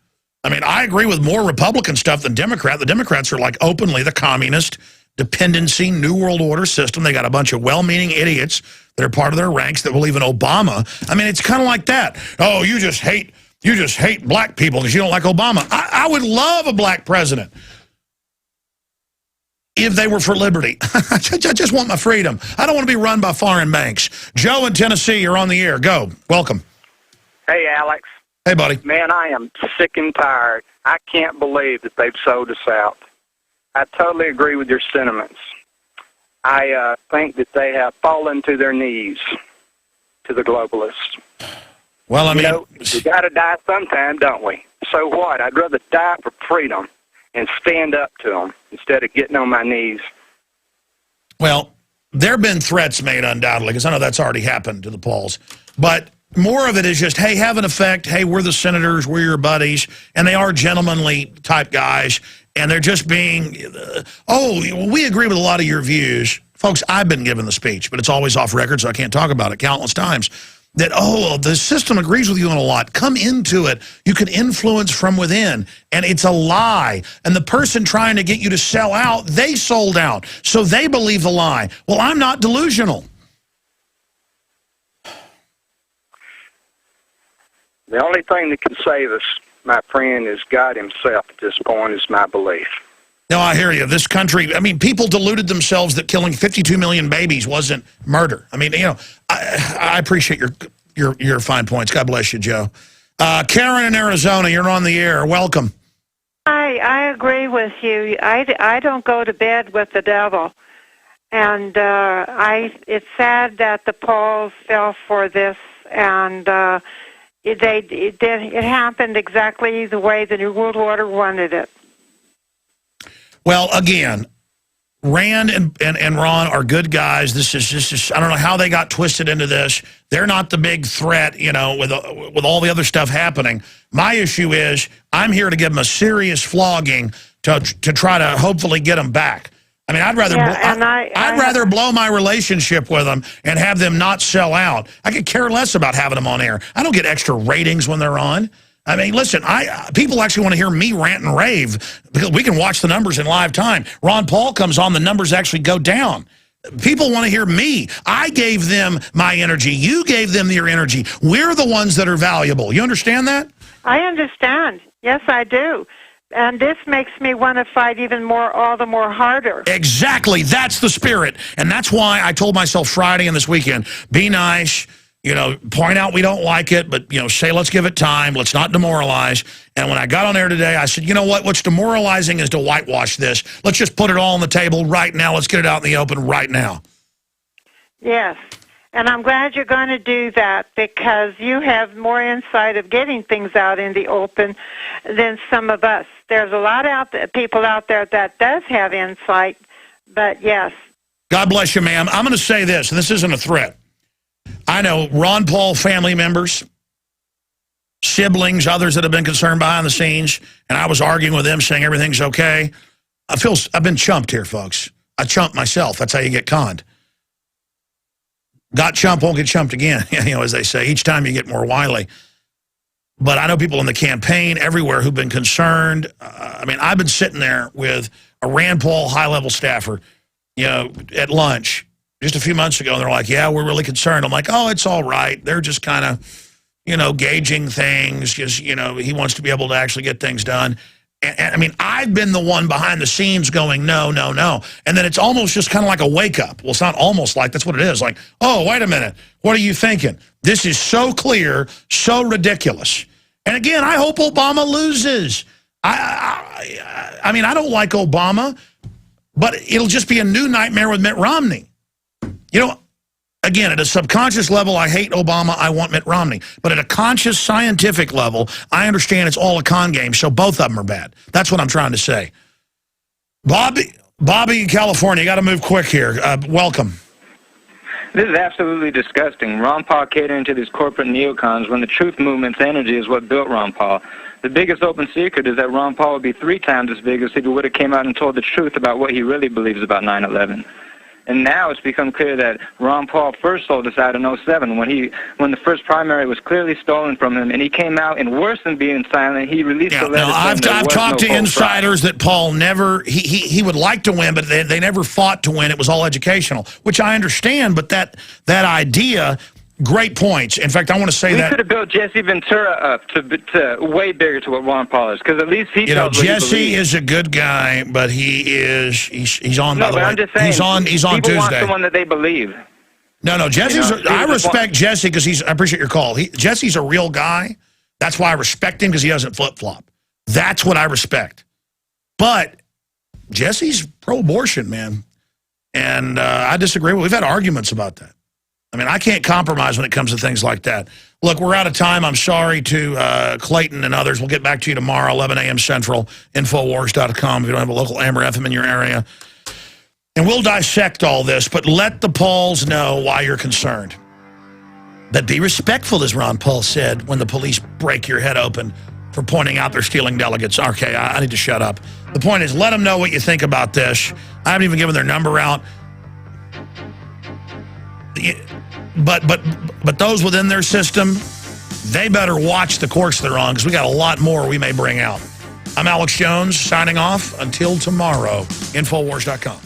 I mean, I agree with more Republican stuff than Democrat. The Democrats are like openly the communist dependency, New World Order system. They got a bunch of well-meaning idiots that are part of their ranks that believe in Obama. I mean, it's kind of like that. Oh, you just hate black people because you don't like Obama. I would love a black president if they were for liberty. I just want my freedom. I don't want to be run by foreign banks. Joe in Tennessee, you're on the air. Go. Welcome. Hey, Alex. Hey, buddy. Man, I am sick and tired. I can't believe that they've sold us out. I totally agree with your sentiments. I think that they have fallen to their knees to the globalists. Well, I mean, we got to die sometime, don't we? So what? I'd rather die for freedom and stand up to them instead of getting on my knees. Well, there have been threats made, undoubtedly, because I know that's already happened to the Pauls. But more of it is just, hey, have an effect. Hey, we're the senators. We're your buddies. And they are gentlemanly type guys. And they're just being, we agree with a lot of your views. Folks, I've been given the speech, but it's always off record, so I can't talk about it countless times. That, the system agrees with you on a lot. Come into it. You can influence from within. And it's a lie. And the person trying to get you to sell out, they sold out. So they believe the lie. Well, I'm not delusional. The only thing that can save us, my friend, is God himself at this point, is my belief. No, I hear you. This country, I mean, people deluded themselves that killing 52 million babies wasn't murder. I mean, I appreciate your fine points. God bless you, Joe. Karen in Arizona, you're on the air. Welcome. I agree with you. I don't go to bed with the devil. And it's sad that the Pauls fell for this, and it happened exactly the way the New World Order wanted it. Well, again, Rand and Ron are good guys. This is I don't know how they got twisted into this. They're not the big threat, with all the other stuff happening. My issue is I'm here to give them a serious flogging to try to hopefully get them back. I mean, I'd rather blow my relationship with them and have them not sell out. I could care less about having them on air. I don't get extra ratings when they're on. I mean, listen, people actually want to hear me rant and rave because we can watch the numbers in live time. Ron Paul comes on, the numbers actually go down. People want to hear me. I gave them my energy. You gave them your energy. We're the ones that are valuable. You understand that? I understand. Yes, I do. And this makes me want to fight even more, all the more harder. Exactly. That's the spirit. And that's why I told myself Friday and this weekend, be nice. Point out we don't like it, but, say let's give it time. Let's not demoralize. And when I got on air today, I said, you know what? What's demoralizing is to whitewash this. Let's just put it all on the table right now. Let's get it out in the open right now. Yes. And I'm glad you're going to do that because you have more insight of getting things out in the open than some of us. There's a lot of people out there that does have insight, but yes. God bless you, ma'am. I'm going to say this, and this isn't a threat. I know Ron Paul family members, siblings, others that have been concerned behind the scenes, and I was arguing with them saying everything's okay. I've been chumped here, folks. I chumped myself. That's how you get conned. Got chumped, won't get chumped again, as they say. Each time you get more wily. But I know people in the campaign everywhere who've been concerned. I mean, I've been sitting there with a Rand Paul high-level staffer, at lunch just a few months ago, and they're like, yeah, we're really concerned. I'm like, oh, it's all right. They're just kind of, gauging things. Just, he wants to be able to actually get things done. And I mean, I've been the one behind the scenes going, no, no, no. And then it's almost just kind of like a wake-up. Well, it's not almost like, that's what it is. Like, oh, wait a minute. What are you thinking? This is so clear, so ridiculous. And again, I hope Obama loses. I mean, I don't like Obama. But it'll just be a new nightmare with Mitt Romney. You know, again, at a subconscious level, I hate Obama, I want Mitt Romney. But at a conscious, scientific level, I understand it's all a con game, so both of them are bad. That's what I'm trying to say. Bobby in California, you got to move quick here. Welcome. This is absolutely disgusting. Ron Paul catering to these corporate neocons when the truth movement's energy is what built Ron Paul. The biggest open secret is that Ron Paul would be 3 times as big if he would have came out and told the truth about what he really believes about 9/11. And now it's become clear that Ron Paul first sold us out in 07 when the first primary was clearly stolen from him, and he came out, and worse than being silent, he released a letter. I've talked to insiders that Paul never, he would like to win, but they never fought to win. It was all educational, which I understand, but that idea, great points. In fact, I want to say that we could have built Jesse Ventura up to way bigger to what Ron Paul is, because at least he knows what Jesse is a good guy, but he's on. No, by the but way. I'm just saying, he's on people Tuesday. want someone that they believe. No, Jesse's. I respect Jesse because I appreciate your call. Jesse's a real guy. That's why I respect him, because he doesn't flip flop. That's what I respect. But Jesse's pro-abortion, man, and I disagree. We've had arguments about that. I mean, I can't compromise when it comes to things like that. Look, we're out of time. I'm sorry to Clayton and others. We'll get back to you tomorrow, 11 a.m. Central, Infowars.com if you don't have a local Amber FM in your area. And we'll dissect all this, but let the Pauls know why you're concerned. But be respectful, as Ron Paul said, when the police break your head open for pointing out they're stealing delegates. Okay, I need to shut up. The point is, let them know what you think about this. I haven't even given their number out. But those within their system, they better watch the course they're on, because we got a lot more we may bring out. I'm Alex Jones, signing off. Until tomorrow, Infowars.com.